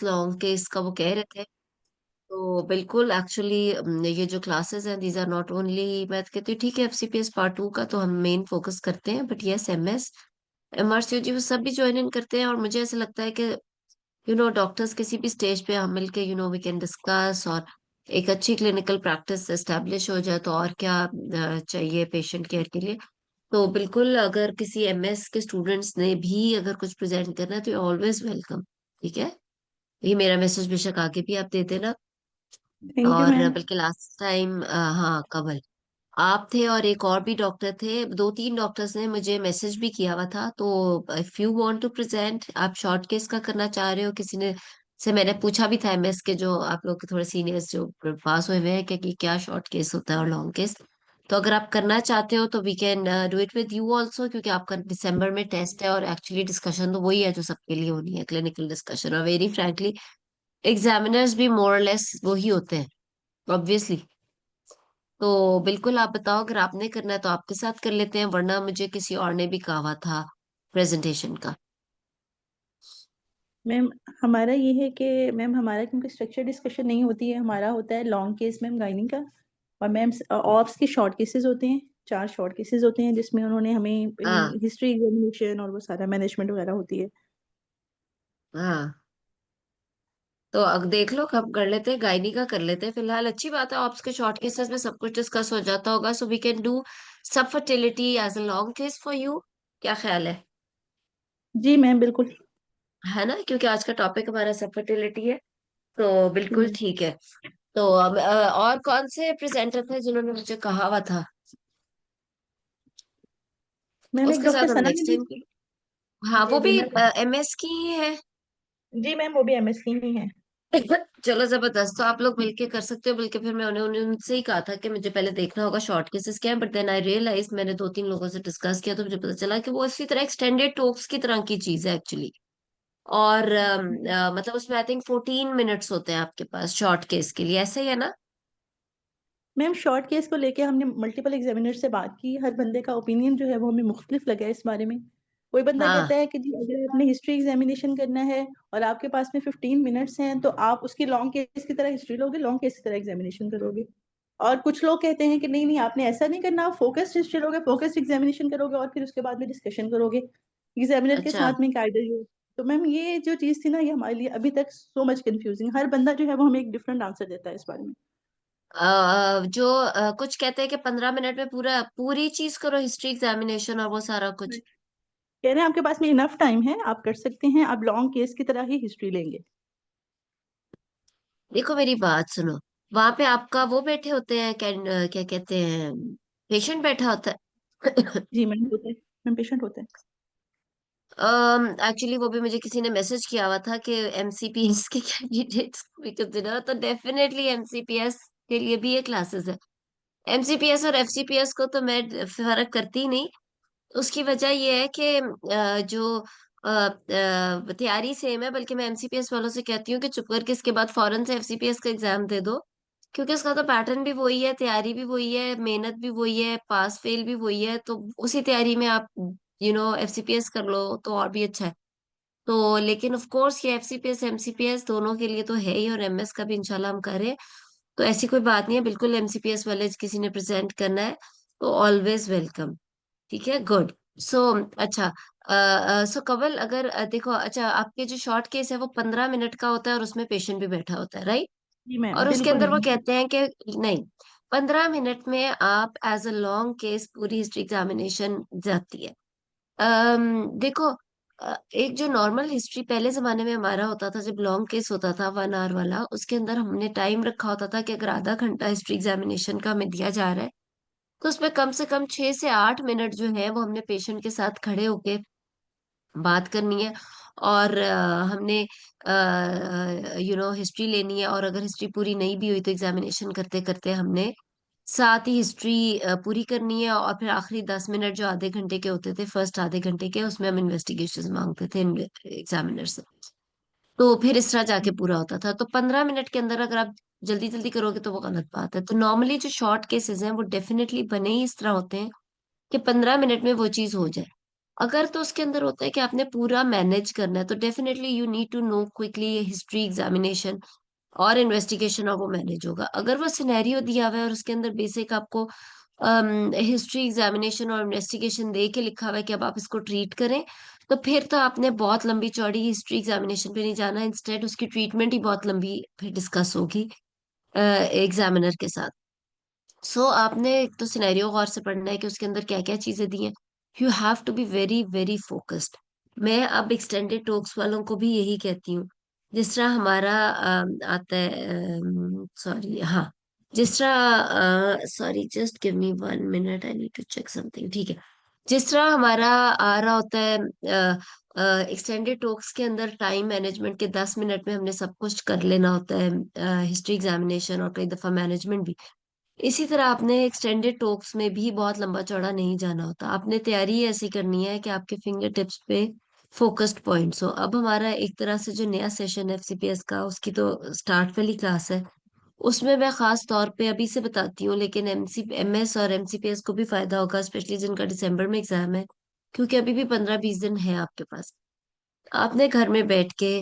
Case long case का वो कह रहे थे। तो बिल्कुल एक्चुअली ये जो क्लासेस हैं दीज आर नॉट ओनली, मैं तो कहती हूँ ठीक है एफसीपीएस पार्ट 2 का तो हम मेन फोकस करते हैं, बट यस एमएस एमआरसीयूजी वो सब भी ज्वाइन इन करते हैं। और मुझे ऐसा लगता है कि डॉक्टर्स किसी भी स्टेज पे हम मिलके वी कैन डिस्कस, और एक अच्छी क्लिनिकल प्रैक्टिस एस्टेब्लिश हो जाए तो और क्या चाहिए पेशेंट केयर के लिए। तो बिल्कुल अगर किसी एमएस के स्टूडेंट्स ने भी अगर कुछ प्रेजेंट करना है तो ऑलवेज वेलकम। ठीक है, ये मेरा मैसेज बेशक आगे भी आप दे देना। थैंक यू और मैम। बल्कि लास्ट टाइम हाँ कमल आप थे और एक और भी डॉक्टर थे, दो तीन डॉक्टर्स ने मुझे मैसेज भी किया हुआ था। तो if you want to present, आप शॉर्ट केस का करना चाह रहे हो, किसी ने से मैंने पूछा भी था एमएस के जो आप लोग के थोड़े सीनियर्स जो पास हुए हुए हैं कि क्या शॉर्ट केस होता है और लॉन्ग केस। तो अगर आप करना चाहते हो तो we can do it with you also, क्योंकि आपका दिसंबर में टेस्ट है और एक्चुअली डिस्कशन तो वही है जो सबके लिए होनी है, क्लिनिकल डिस्कशन। और वेरी फ्रैंकली एग्जामिनर्स भी मोर लेस वही होते हैं ऑब्वियसली। तो बिल्कुल आप बताओ, अगर आपने करना है तो आपके साथ कर लेते हैं, वरना मुझे किसी और ने भी कहा हुआ था प्रेजेंटेशन का। मैम हमारा ये है कि मैम हमारा क्योंकि स्ट्रक्चर डिस्कशन नहीं होती है, हमारा होता है लॉन्ग केस मैम गायनी का। और मैम ऑप्स के शॉर्ट केसेस होते हैं, 4 शॉर्ट केसेस होते हैं जिसमें उन्होंने हमें हाँ हिस्ट्री एग्जामिनेशन और वो सारा मैनेजमेंट वगैरह होती है। हाँ, तो अब देख लो कब कर लेते हैं, गायनी का कर लेते हैं फिलहाल। अच्छी बात है, ऑप्स के शॉर्ट केसेस में सब कुछ डिस्कस हो जाता होगा, so we can do subfertility as a long case for you. क्या ख्याल जी मैम बिल्कुल। है ना, क्योंकि आज का टॉपिक हमारा सब फर्टिलिटी है। तो जी बिल्कुल मैम। ठीक है। तो अब और कौन से प्रेजेंटर थे जिन्होंने मुझे कहा हुआ था? मैम एक उसके डॉक्टर साथ हम सना ने नेक्स्ट भी। टाइम। हाँ जी वो जी भी मैम। एमएस की ही है। जी मैम वो भी एमएससी ही है। चलो जबरदस्त, तो आप लोग मिलके कर सकते हो। बल्कि फिर मैं उन्हें उन्हें उनसे ही कहा था कि मुझे पहले देखना होगा शॉर्ट केसेस क्या है, बट देन आई रियलाइज, मैंने दो तीन लोगों से डिस्कस किया तो मुझे पता चला कि वो इसी तरह एक्सटेंडेड टॉक्स की तरह की चीज है एक्चुअली। और मतलब उसमें आई थिंक 14 मिनट्स होते हैं आपके पास शॉर्ट केस के लिए, ऐसे ही है ना? मैम शॉर्ट केस को लेके हमने मल्टीपल एग्जामिनर से बात की, हर बंदे का ओपिनियन जो है वो हमें मुख्तलिफ लगा है इस बारे में। कोई बंदा हाँ कहता है कि जी अगर आपने हिस्ट्री एग्जामिनेशन करना है और आपके पास में 15 मिनट्स हैं तो आप उसकी लॉन्ग केस की तरह हिस्ट्री लोगे, लॉन्ग केस की तरह एग्जामिनेशन करोगे। और कुछ लोग कहते हैं कि नहीं नहीं आपने ऐसा नहीं करना, आप फोकस्ड हिस्ट्री लोगे, फोकस्ड एग्जामिनेशन करोगे और फिर उसके बाद में डिस्कशन करोगे एग्जामिनर के अच्छा। साथ में गाइडेड हो। तो मैम ये जो चीज़ थी ना, ये हमारे लिए अभी तक सो मच कंफ्यूजिंग, हर बंदा जो है वो हमें एक डिफरेंट आंसर देता है इस बारे में। जो कुछ कहते हैं कि 15 मिनट में पूरा पूरी चीज करो, हिस्ट्री एग्जामिनेशन और वो सारा कुछ। कह रहे हैं आपके पास में इनफ टाइम है, आप कर सकते हैं, आप लॉन्ग केस की तरह ही हिस्ट्री लेंगे। देखो मेरी बात सुनो, वहां पे आपका वो बैठे होते हैं क्या कहते हैं, पेशेंट बैठा होता है। जी मैम होता है। मैम पेशेंट होता है। एक्चुअली वो भी मुझे किसी ने मैसेज किया हुआ था कि एमसीपीएस के कैंडिडेट्स को भी कंसिडर, तो डेफिनेटली एमसीपीएस के लिए भी ये क्लासेस है। एमसीपीएस और एफसीपीएस को तो मैं फर्क करती ही नहीं। उसकी वजह ये है कि जो तैयारी सेम है, बल्कि मैं एमसीपीएस वालों से कहती हूँ कि चुप करके इसके बाद फौरन से एफसीपीएस का एग्जाम दे दो, क्योंकि उसका तो पैटर्न भी वही है, तैयारी भी वही है, मेहनत भी वही है, पास फेल भी वही है। तो उसी तैयारी में आप एफसीपीएस कर लो तो और भी अच्छा है। तो लेकिन ऑफ कोर्स ये एफसीपीएस एमसीपीएस दोनों के लिए तो है ही, और एमएस का भी इंशाल्लाह हम करें। तो ऐसी कोई बात नहीं है, बिल्कुल एमसीपीएस वाले किसी ने प्रेजेंट करना है तो ऑलवेज वेलकम। ठीक है, गुड। सो अच्छा, सो कवल अगर देखो, अच्छा आपके जो शॉर्ट केस है वो 15 मिनट का होता है और उसमें पेशेंट भी बैठा होता है, राइट? जी मैम और उसके बिल्कुल अंदर वो मैम। कहते हैं कि नहीं, 15 मिनट में आप एज अ लॉन्ग केस पूरी हिस्ट्री एग्जामिनेशन जाती है। देखो, एक जो नॉर्मल हिस्ट्री पहले जमाने में हमारा होता था, जब लॉन्ग केस होता था 1 आवर वाला, उसके अंदर हमने टाइम रखा होता था कि अगर आधा घंटा हिस्ट्री एग्जामिनेशन का हमें दिया जा रहा है तो उसमें कम से कम 6 से 8 मिनट जो है वो हमने पेशेंट के साथ खड़े होके बात करनी है। और हमने हिस्ट्री लेनी है, और अगर हिस्ट्री पूरी नहीं भी हुई तो एग्जामिनेशन करते करते हमने साथ ही हिस्ट्री पूरी करनी है। और फिर आखिरी 10 मिनट जो आधे घंटे के होते थे, फर्स्ट आधे घंटे के, उसमें हम इन्वेस्टिगेशन मांगते थे एग्जामिनर से। तो फिर इस तरह जाके पूरा होता था। तो 15 मिनट के अंदर अगर आप जल्दी जल्दी करोगे तो वो गलत बात है। तो नॉर्मली जो शॉर्ट केसेस हैं वो डेफिनेटली बने ही इस तरह होते हैं कि 15 मिनट में वो चीज हो जाए। अगर तो उसके अंदर होता है कि आपने पूरा मैनेज करना है, तो definitely you need to know quickly ये हिस्ट्री एग्जामिनेशन और इन्वेस्टिगेशन, और वो मैनेज होगा। अगर वो सिनेरियो दिया हुआ है और उसके अंदर बेसिक आपको हिस्ट्री एग्जामिनेशन और इन्वेस्टिगेशन दे के लिखा हुआ है कि अब आप इसको ट्रीट करें, तो फिर तो आपने बहुत लंबी चौड़ी हिस्ट्री एग्जामिनेशन पे नहीं जाना, इंस्टेड उसकी ट्रीटमेंट ही बहुत लंबी फिर डिस्कस होगी एग्जामिनर के साथ। सो आपने एक तो सिनेरियो गौर से पढ़ना है कि उसके अंदर क्या क्या चीजें दी हैं। You have to be very very focused. मैं अब एक्सटेंडेड टॉक्स वालों को भी यही कहती हूँ। जिस तरह हमारा आता है, सॉरी, हाँ, जिस तरह, sorry, just give me 1 minute, I need to check something, ठीक है। जिस तरह हमारा आ रहा होता है एक्सटेंडेड टॉक्स के अंदर, टाइम मैनेजमेंट के 10 मिनट में हमने सब कुछ कर लेना होता है, हिस्ट्री एग्जामिनेशन और कई दफा मैनेजमेंट भी। इसी तरह आपने एक्सटेंडेड टॉक्स में भी बहुत लंबा चौड़ा नहीं जाना होता। आपने तैयारी ऐसी करनी है कि आपके फिंगर टिप्स पे फोकस्ड पॉइंट्स हो। अब हमारा एक तरह से जो नया सेशन है एफसीपीएस का, उसकी तो स्टार्ट वाली क्लास है। उसमें मैं खास तौर पे अभी से बताती हूँ, लेकिन एमएस और एमसीपीएस को भी फायदा होगा, स्पेशली जिनका दिसंबर में एग्जाम है, क्योंकि अभी भी 15-20 दिन है आपके पास। आपने घर में बैठ के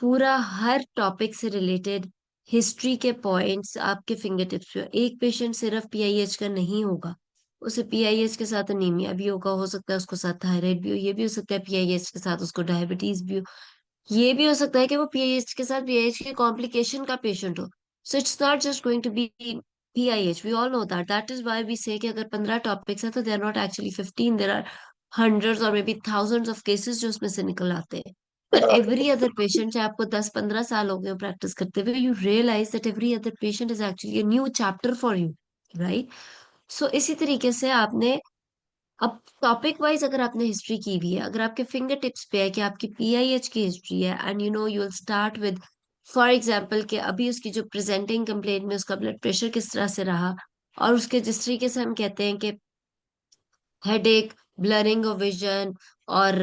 पूरा हर टॉपिक से रिलेटेड हिस्ट्री के पॉइंट्स आपके फिंगर टिप्स पे। एक पेशेंट सिर्फ पीआईएच का नहीं होगा, उसे पीआईएच के साथ अनीमिया भी होगा, हो सकता है उसको साथ थायराइड भी हो, ये भी हो सकता है पीआईएच के साथ उसको डायबिटीज भी हो, ये भी हो सकता है कि वो पीआईएच के साथ पीआईएच की कॉम्प्लिकेशन का पेशेंट हो। So it's not just going to be PIH, we all know that, that is why we say कि अगर 15 टॉपिक्स है तो they are not actually 15, there are hundreds और मे बी थाउजेंड्स ऑफ केसेस जो उसमें से निकल आते हैं। पर एवरी अदर पेशेंट, चाहे आपको 10-15 साल हो गए प्रैक्टिस करते हुए, you realize that every other patient is actually a new chapter for you, right? So इसी तरीके से आपने, अब टॉपिक वाइज अगर आपने हिस्ट्री की भी है, अगर आपके फिंगर टिप्स पे है कि आपकी पीआईएच की हिस्ट्री है, and you know you will start with, for example, कि अभी उसकी जो प्रेजेंटिंग कंप्लेंट में उसका ब्लड प्रेशर किस तरह से रहा, और उसके जिस तरीके से हम कहते हैं कि हेडेक, ब्लरिंग ऑफ विजन, और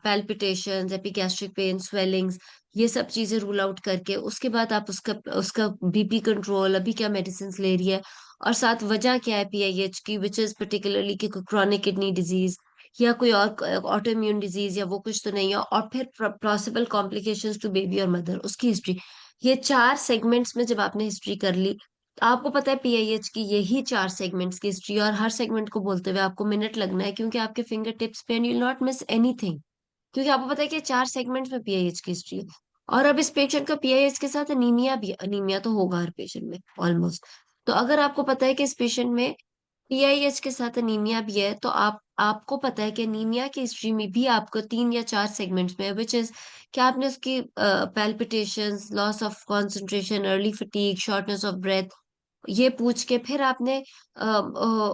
पैल्पिटेशंस, एपिगैस्ट्रिक पेन, स्वेलिंग्स, ये सब चीजें रूल आउट करके उसके बाद आप उसका उसका बीपी कंट्रोल, अभी क्या मेडिसिन ले रही है, और साथ वजह क्या है पीआईएच की, विच इज पर्टिकुलरली कि कोई क्रॉनिक किडनी डिजीज या कोई और ऑटो इम्यून डिजीज या वो कुछ तो नहीं है, और फिर पॉसिबल कॉम्प्लिकेशंस टू बेबी और मदर, उसकी हिस्ट्री। ये 4 सेगमेंट्स में जब आपने हिस्ट्री कर ली, तो आपको पता है पीआईएच की यही 4 सेगमेंट्स की हिस्ट्री, और हर सेगमेंट को बोलते हुए आपको मिनट लगना है, क्योंकि आपके फिंगर टिप्स पे, and you not miss anything, क्योंकि आपको पता है कि 4 सेगमेंट्स में पीआईएच की हिस्ट्री है। और अब इस पेशेंट का पीआईएच के साथ अनीमिया भी, अनीमिया तो होगा हर पेशेंट में ऑलमोस्ट। तो अगर आपको पता है कि इस पेशेंट में पीआईएच के साथ अनीमिया भी है, तो आपको पता है कि अनीमिया की हिस्ट्री में भी आपको 3 या 4 सेगमेंट्स में, विच इज कि आपने उसकी palpitations, loss of concentration, early fatigue, shortness of breath, ये पूछ के फिर आपने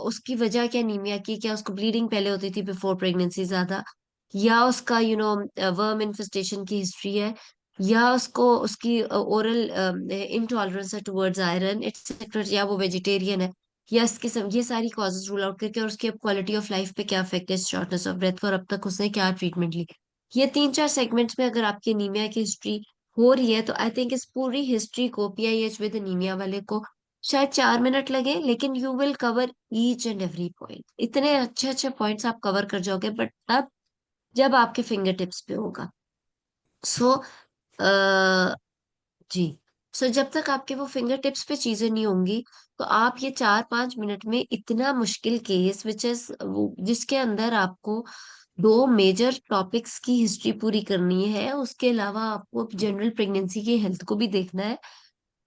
उसकी वजह क्या अनीमिया की, क्या उसको ब्लीडिंग पहले होती थी बिफोर प्रेगनेंसी ज्यादा, या उसका वर्म इन्फेस्टेशन की हिस्ट्री है, या उसको उसकी ओरल इंटॉलरेंस है टुवर्ड्स आयरन एक्सेट्रा, या वो वेजिटेरियन है, या इसके सब ये सारी कॉजेज रूल आउट करके, और उसकी अब क्वालिटी ऑफ लाइफ पे क्या इफेक्ट है, शॉर्टनेस ऑफ ब्रेथ का, और अब तक उसने क्या ट्रीटमेंट ली। ये 3-4 सेगमेंट्स में अगर आपकी अनीमिया की हिस्ट्री हो रही है, तो आई थिंक इस पूरी हिस्ट्री को पीआईएच विद अनीमिया वाले को शायद 4 मिनट लगे, लेकिन you will cover each and every point. इतने अच्छे अच्छे पॉइंट्स आप कवर कर जाओगे, बट तब जब आपके फिंगर टिप्स पे होगा। सो जी, सो जब तक आपके वो फिंगर टिप्स पे चीजें नहीं होंगी, तो आप ये 4-5 मिनट में इतना मुश्किल केस, विच इज जिसके अंदर आपको 2 मेजर टॉपिक्स की हिस्ट्री पूरी करनी है, उसके अलावा आपको जनरल प्रेगनेंसी की हेल्थ को भी देखना है,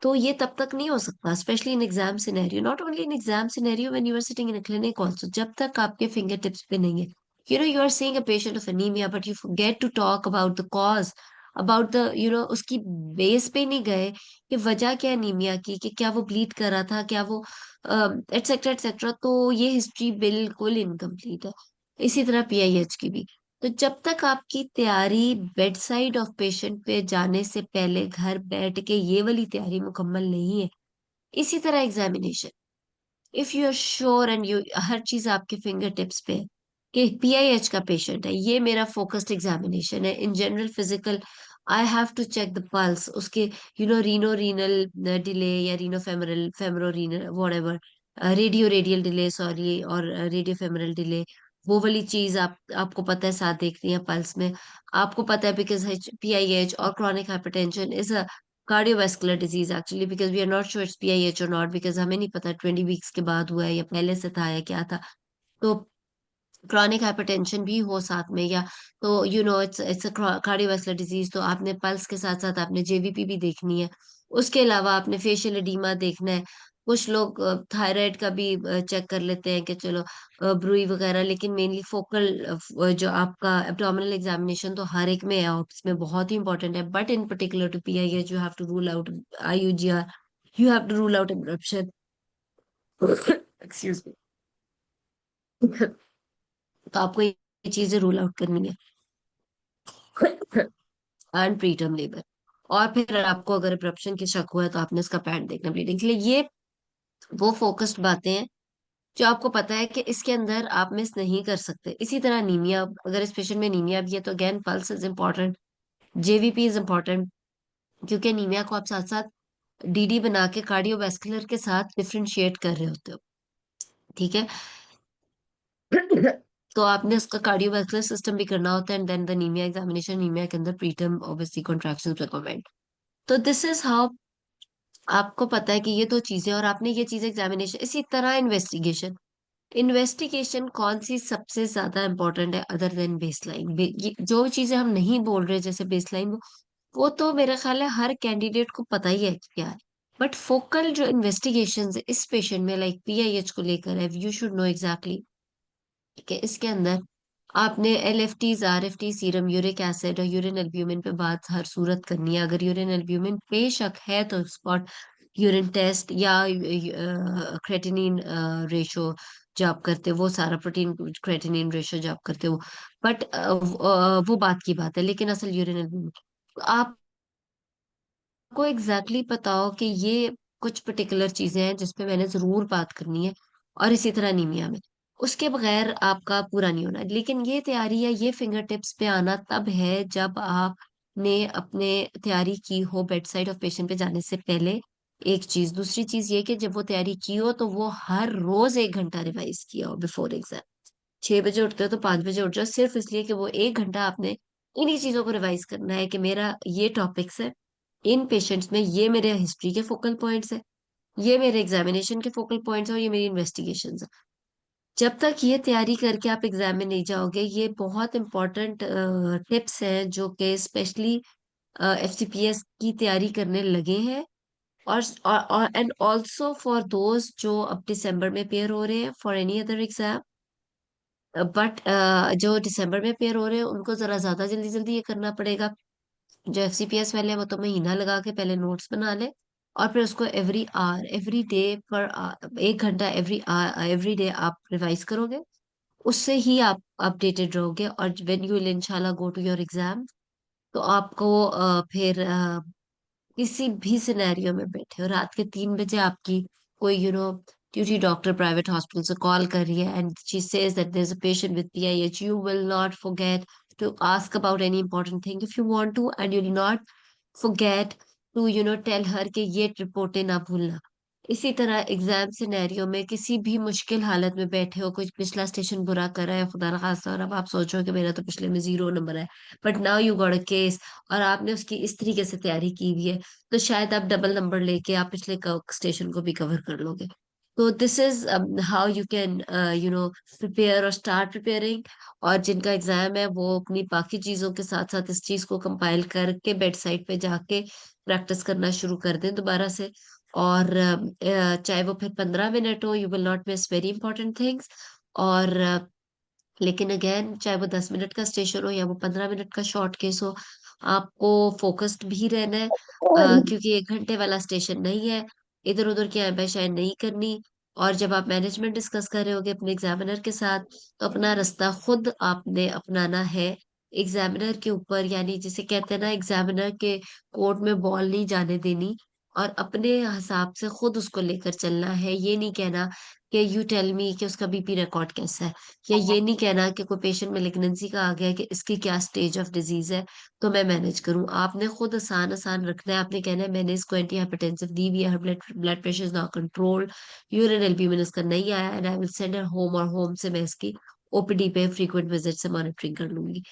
तो ये तब तक नहीं हो सकता, especially in exam scenario, not only in exam scenario, when you are sitting in a clinic also, जब तक आपके फिंगर टिप्स पे नहीं है। You are seeing a patient of anaemia, but you forget to talk about the cause, about the उसकी base पे नहीं गए कि वजह क्या एनीमिया की, कि क्या वो ब्लीड कर रहा था, क्या वो एटसेट्रा एटसेट्रा, तो ये हिस्ट्री बिल्कुल इनकम्प्लीट है। इसी तरह पीआईएच की भी। तो जब तक आपकी तैयारी बेड साइड ऑफ पेशेंट पे जाने से पहले घर बैठ के ये वाली तैयारी मुकम्मल नहीं है, इसी तरह examination, if you are sure and you हर चीज आपके फिंगर टिप्स पे है कि पीआईएच का पेशेंट है, ये मेरा फोकस्ड एग्जामिनेशन है, in general physical I have to check the pulse उसके, रीनो रीनल डिले, या reno femoral femoro renal, whatever, radio radial delay, sorry, और रेडियो फेमरल डिले, वो वाली चीज आपको पता है साथ देखनी है पल्स में। आपको पता है बिकॉज PIH और chronic hypertension is a cardiovascular disease actually, because we are not sure it's PIH और नॉट, बिकॉज हमें नहीं पता 20 वीक्स के बाद हुआ है या पहले से था या क्या था। तो क्रॉनिक हाइपरटेंशन भी हो साथ में, या तो इट्स अ कार्डियोवास्कुलर डिजीज, तो आपने पल्स के साथ साथ आपने JVP भी देखनी है। उसके अलावा आपने फेशियल एडीमा देखना है। कुछ लोग थायराइड का भी चेक कर लेते हैं कि चलो ब्रूई वगैरह, लेकिन मेनली फोकल जो आपका एब्डोमिनल एग्जामिनेशन तो हर एक में है और इसमें बहुत ही इंपॉर्टेंट है, but in particular to PIH you have to rule out IUGR, you have to rule out abruption. Excuse me. तो आपको ये चीजें रूल आउट करनी है। And preterm labour. और फिर आपको अगर अब्रप्शन की शक हुआ है तो आपने इसका पैड देखना ब्लीडिंग के लिए। ये वो फोकस्ड बातें हैं जो आपको पता है कि इसके अंदर आप मिस नहीं कर सकते। इसी तरह नीमिया, अगर इस पेशेंट में नीमिया भी है तो again pulse is important, JVP is important, क्योंकि नीमिया को आप साथ साथ DD बना के कार्डियोवास्कुलर के साथ डिफ्रेंशिएट कर रहे होते हो। ठीक है। तो आपने उसका कार्डियोवास्कुलर सिस्टम भी करना होता है, एंड देन द नीमिया एग्जामिनेशन, नीमिया के अंदर प्रीटर्म ऑब्वियसली कॉन्ट्रैक्शंस रिकमेंड। तो दिस इज हाउ आपको पता है कि ये दो चीजें, और आपने ये चीज एग्जामिनेशन। इसी तरह इन्वेस्टिगेशन, इन्वेस्टिगेशन कौन सी सबसे ज्यादा इंपॉर्टेंट है अदर देन बेसलाइन? जो चीजें हम नहीं बोल रहे जैसे बेसलाइन, वो तो मेरा ख्याल है हर कैंडिडेट को पता ही है कि क्या है। बट फोकल जो इन्वेस्टिगेशन है इस पेशेंट में, लाइक PIH को लेकर है, यू शुड नो एग्जैक्टली कि इसके अंदर आपने LFTs, RFT, serum uric acid और यूरिन एल्ब्यूमिन पे बात हर सूरत करनी है। अगर यूरिन एल्ब्यूमिन पे शक है तो स्पॉट यूरिन टेस्ट या क्रेटिनिन रेशो जो आप करते हो, वो सारा प्रोटीन क्रेटिनिन रेशो जो आप करते हो, बट वो बात की बात है, लेकिन असल यूरिन एल्ब्यूमिन आपको एग्जैक्टली पता हो कि ये कुछ पर्टिकुलर चीजें हैं जिसपे मैंने जरूर बात करनी है। और इसी तरह अनीमिया में उसके बगैर आपका पूरा नहीं होना। लेकिन ये तैयारी या ये फिंगर टिप्स पे आना तब है जब आपने अपने तैयारी की हो बेड साइड ऑफ पेशेंट पे जाने से पहले। एक चीज, दूसरी चीज ये कि जब वो तैयारी की हो तो वो हर रोज 1 घंटा रिवाइज किया हो बिफोर एग्जाम। 6 बजे उठते हो तो 5 बजे उठ जाओ, सिर्फ इसलिए कि वो 1 घंटा आपने इन्हीं चीजों को रिवाइज करना है कि मेरा ये टॉपिक्स है, इन पेशेंट्स में ये मेरे हिस्ट्री के फोकल पॉइंट्स है, ये मेरे एग्जामिनेशन के फोकल पॉइंट्स है, और ये मेरी इन्वेस्टिगेशन है। जब तक ये तैयारी करके आप एग्जाम में नहीं जाओगे, ये बहुत इंपॉर्टेंट टिप्स हैं जो कि स्पेशली FCPS की तैयारी करने लगे हैं। और एंड ऑल्सो फॉर दोज जो अब दिसंबर में पेयर हो रहे हैं for any other exam. But जो दिसंबर में पेयर हो रहे हैं उनको जरा ज्यादा जल्दी जल्दी ये करना पड़ेगा। जो FCPS वाले हैं वो तो महीना लगा के पहले नोट्स बना ले, और फिर उसको एवरी आवर, एवरी डे पर 1 घंटा एवरी डे आप रिवाइज करोगे। उससे ही आप अपडेटेड रहोगे, और व्हेन यू विल इंशाल्लाह गो टू योर एग्जाम, तो आपको फिर किसी भी सिनेरियो में बैठे हो, रात के 3 बजे आपकी कोई ड्यूटी डॉक्टर प्राइवेट हॉस्पिटल से कॉल कर रही है and she says that there is a patient with PIH, you will not forget to ask about any important thing if you want to, and you'll not forget to tell her कि ये रिपोर्टें ना भूलना। इसी तरह exam scenario में किसी भी मुश्किल हालत में बैठे हो, कोई पिछला स्टेशन बुरा कर रहा है खुदा ना खास्ता, और अब आप सोचो कि मेरा तो पिछले में 0 नंबर है, but now you got a case, और आपने उसकी इस तरीके से तैयारी की हुई है, तो शायद आप डबल नंबर लेके आप पिछले स्टेशन को भी कवर कर लोगे। तो this is how you can prepare और स्टार्ट प्रिपेयरिंग। और जिनका एग्जाम है वो अपनी बाकी चीजों के साथ साथ इस चीज को कंपाइल करके बेड साइड पे जाके प्रैक्टिस करना शुरू कर दें दोबारा से। और चाहे वो फिर 15 मिनट हो, you will not miss very important things. और लेकिन अगेन चाहे वो 10 मिनट का स्टेशन हो या वो 15 मिनट का शॉर्ट केस हो, आपको फोकस्ड भी रहना है, क्योंकि 1 घंटे वाला स्टेशन नहीं है। इधर उधर की आशाएं नहीं करनी। और जब आप मैनेजमेंट डिस्कस कर रहे होगे अपने एग्जामिनर के साथ, तो अपना रास्ता खुद आपने अपनाना है एग्जामिनर के ऊपर, यानी जिसे कहते हैं ना, एग्जामिनर के कोर्ट में बॉल नहीं जाने देनी, और अपने हिसाब से खुद उसको लेकर चलना है। ये नहीं कहना कि यू टेल मी कि उसका BP रिकॉर्ड कैसा है, या ये नहीं कहना कि कोई पेशेंट मेलिग्नेंसी का आ गया है कि इसकी क्या स्टेज ऑफ डिजीज है तो मैं मैनेज करूं। आपने खुद आसान आसान रखना है। आपने कहना है मैंने इसको एंटी हाइपरटेंसिव दी हुई है, blood blood pressure is not control, urine albumin इसका नहीं आया, and I will send her home, और होम से मैं इसकी ओपीडी पे फ्रीक्वेंट विजिट से मॉनिटरिंग कर लूंगी।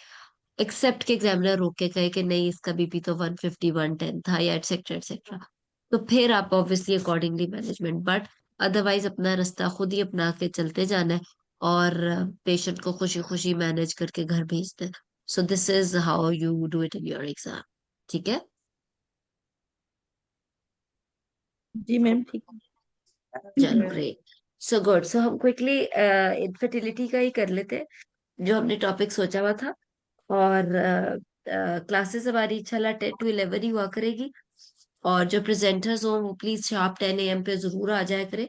एक्सेप्ट के एग्जामिनर रोक के कहे कि नहीं इसका बीपी तो 150 110 था या एटसेट्रा एटसेट्रा, तो फिर आप obviously accordingly management, but otherwise अपना रास्ता खुद ही अपना के चलते जाना है और पेशेंट को खुशी खुशी मैनेज करके घर भेज दें। So this is how you do it in your exam. ठीक है। जी मैम ठीक चलो है। ग्रेट। So good. सो हम क्विकली इनफर्टिलिटी का ही कर लेते हैं जो हमने टॉपिक सोचा हुआ था। और क्लासेस हमारी इंशाल्लाह 10 to 11 ही हुआ करेगी। और जो प्रेजेंटर्स हो वो प्लीज शार्प 10 AM पे जरूर आ जाया करे,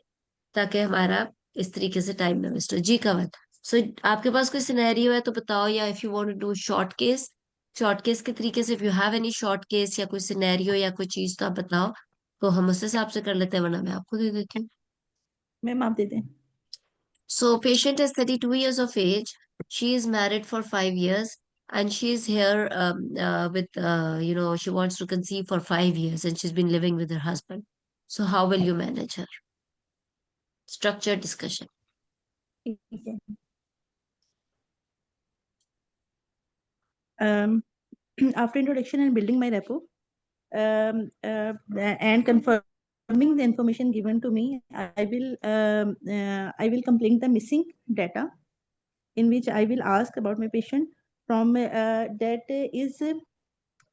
ताकि हमारा इस तरीके से टाइम ना वेस्ट हो। जी कवल। सो आपके पास कोई सिनेरियो है तो बताओ, या if you want to do short case के तरीके से, if you have any short case या कोई सिनेरियो या कोई चीज तो आप बताओ, तो हम उस हिसाब से कर लेते हैं, वरना मैं आपको दे देती हूँ। मैम आप दे दें। So patient is 32 years of age. She is married for 5 years and she is here with, she wants to conceive for 5 years and she's been living with her husband. So how will you manage her? Structured discussion. ठीक है। um, After introduction and building my rapport, and confirming the information given to me, I will complete the missing data, in which I will ask about my patient from that is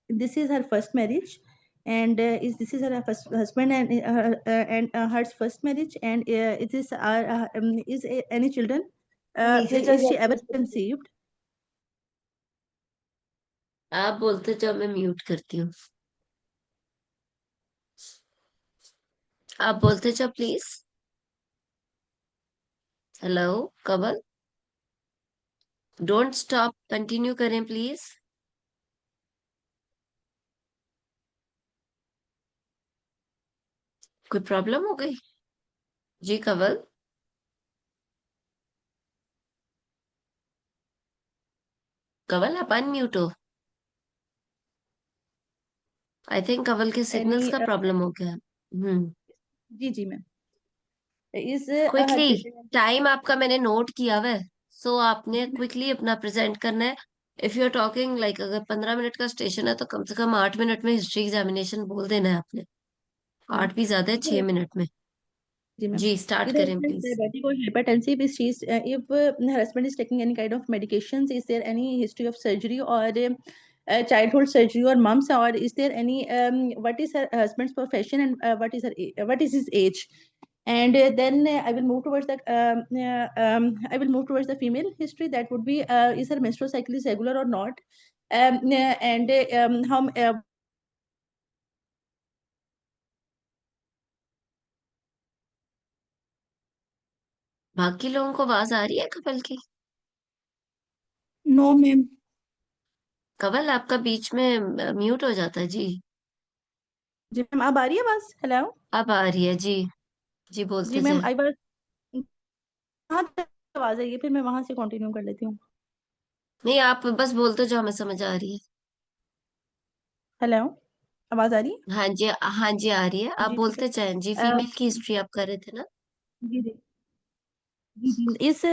this is her first marriage, and is this is her first husband, and her first marriage, and is any children, नीचे चल is she ever जाते। conceived? आप बोलते जाओ, मैं mute करती हूँ। आप बोलते जाओ please. Hello Kawal, don't stop, continue करें प्लीज। कोई प्रॉब्लम हो गई? जी कवल। कवल आप अनम्यूट हो। आई थिंक कवल के सिग्नल्स Any का प्रॉब्लम हो गया। हम्म। जी जी ma'am, is her quickly, children? Time आपका मैंने नोट किया हुआ है। सो आपने क्विकली अपना प्रेजेंट करना है। If you are talking like, अगर 15 मिनट का स्टेशन है तो कम से कम 8 मिनट में हिस्ट्री एग्जामिनेशन बोल देना है आपने। मैम 8 भी ज्यादा है, 6 मिनट में। जी मैम, जी स्टार्ट either करें husband is please. diabetic or hypertensive, is she's if her husband is taking any kind of medications, is there any history of surgery or childhood surgery or mumps, or is there any what is her husband's profession, and what is his age? And then I will move towards the I will move towards the female history. That would be is her menstrual cycle is regular or not? And how बाकी लोगों को आवाज आ रही है कवल की? No ma'am. कवल आपका बीच में mute हो जाता है जी। जी मैम, अब आ रही है आवाज? हेलो। अब आ रही है जी। जी जी बोलते मैम, जाए। आई बार कहाँ तक आवाज आई है, फिर मैं वहां से कंटिन्यू कर लेती हूँ। नहीं, आप बस बोलते जाओ, हमें समझ आ रही है। हेलो, आवाज आ रही हाँ जी, हाँ जी आ रही है, है? आप जी ठीक बोलते जाए जी। है। फीमेल की हिस्ट्री आप कर रहे थे ना? जी जी जी जी। Is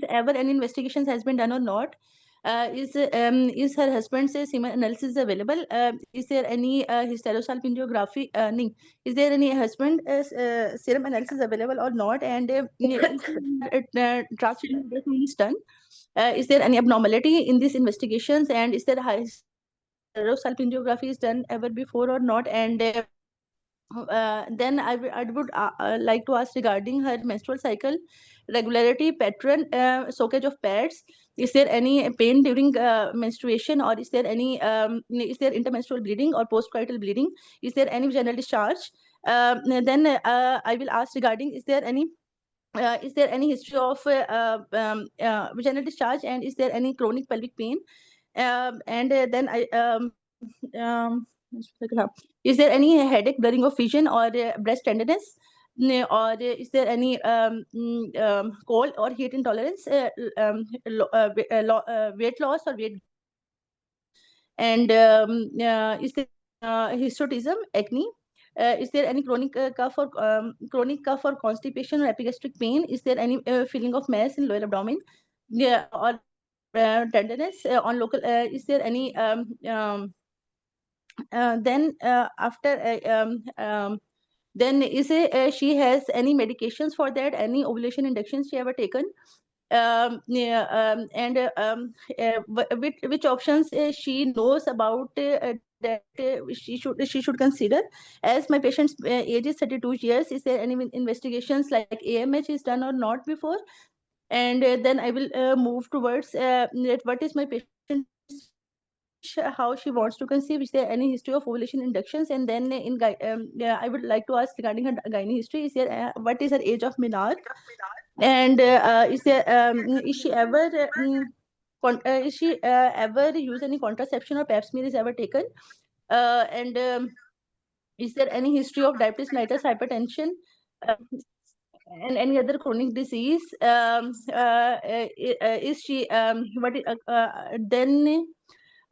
ever any investigations has been done or not? Is her husband's semen analysis available? Is there any hysterosalpingography? No. Is there any husband serum analysis available or not? And is ultrasound done? Is there any abnormality in these investigations? And is there hysterosalpingography is done ever before or not? And then I would like to ask regarding her menstrual cycle regularity, pattern, soakage of pads. Is there any pain during menstruation, or is there intermenstrual bleeding or postcoital bleeding? Is there any vaginal discharge? Then I will ask regarding, is there any history of vaginal discharge, and is there any chronic pelvic pain? And then I um, is there any headache, blurring of vision, or breast tenderness? Or is there any cold or heat intolerance, weight loss or weight? And is there hirsutism, acne? Is there any chronic cough or constipation or epigastric pain? Is there any feeling of mass in lower abdomen? yeah, or tenderness on local. Is there any then after then is it she has any medications for that, any ovulation inductions she ever taken? Yeah, and which options she knows about that she should consider? As my patient's age is 32 years, is there any investigations like AMH is done or not before? And then I will move towards that what is my patient's wish, how she wants to conceive, is there any history of ovulation inductions? And then yeah, I would like to ask regarding her gynae history, is there what is her age of menarche? And is she ever is she ever use any contraception or pap smear is ever taken? And is there any history of diabetes mellitus, hypertension, and any other chronic disease? Is she then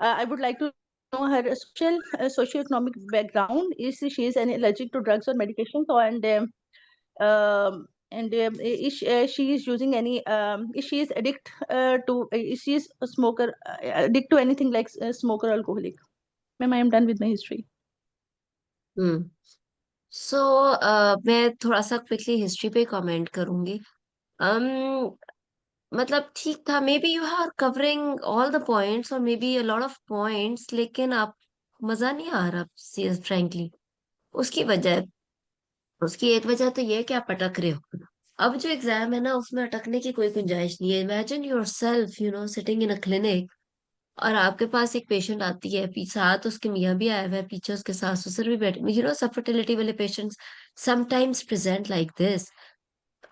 I would like to know her socioeconomic background. Is she is any allergic to drugs or medications? Or she is using any is she is addict is she is a smoker, addict to anything like smoker or alcoholic? Ma'am, I am done with my history. हम्म सो मैं थोड़ा सा quickly history पे comment करूंगी. um मतलब ठीक था, may be you are covering all the points और मे be a lot of points, लेकिन आप मजा नहीं आ रहा फ्रेंकली. उसकी वजह उसकी एक वजह तो ये है कि आप अटक रहे हो. अब जो एग्जाम है ना, उसमें अटकने की कोई गुंजाइश नहीं है. Imagine your self sitting in a clinic, और आपके पास एक पेशेंट आती है, पीछे साथ उसके मियाँ भी आए हुए हैं, पीछे उसके सास ससुर भी बैठे. सब फर्टिलिटी वाले patients sometimes present like this.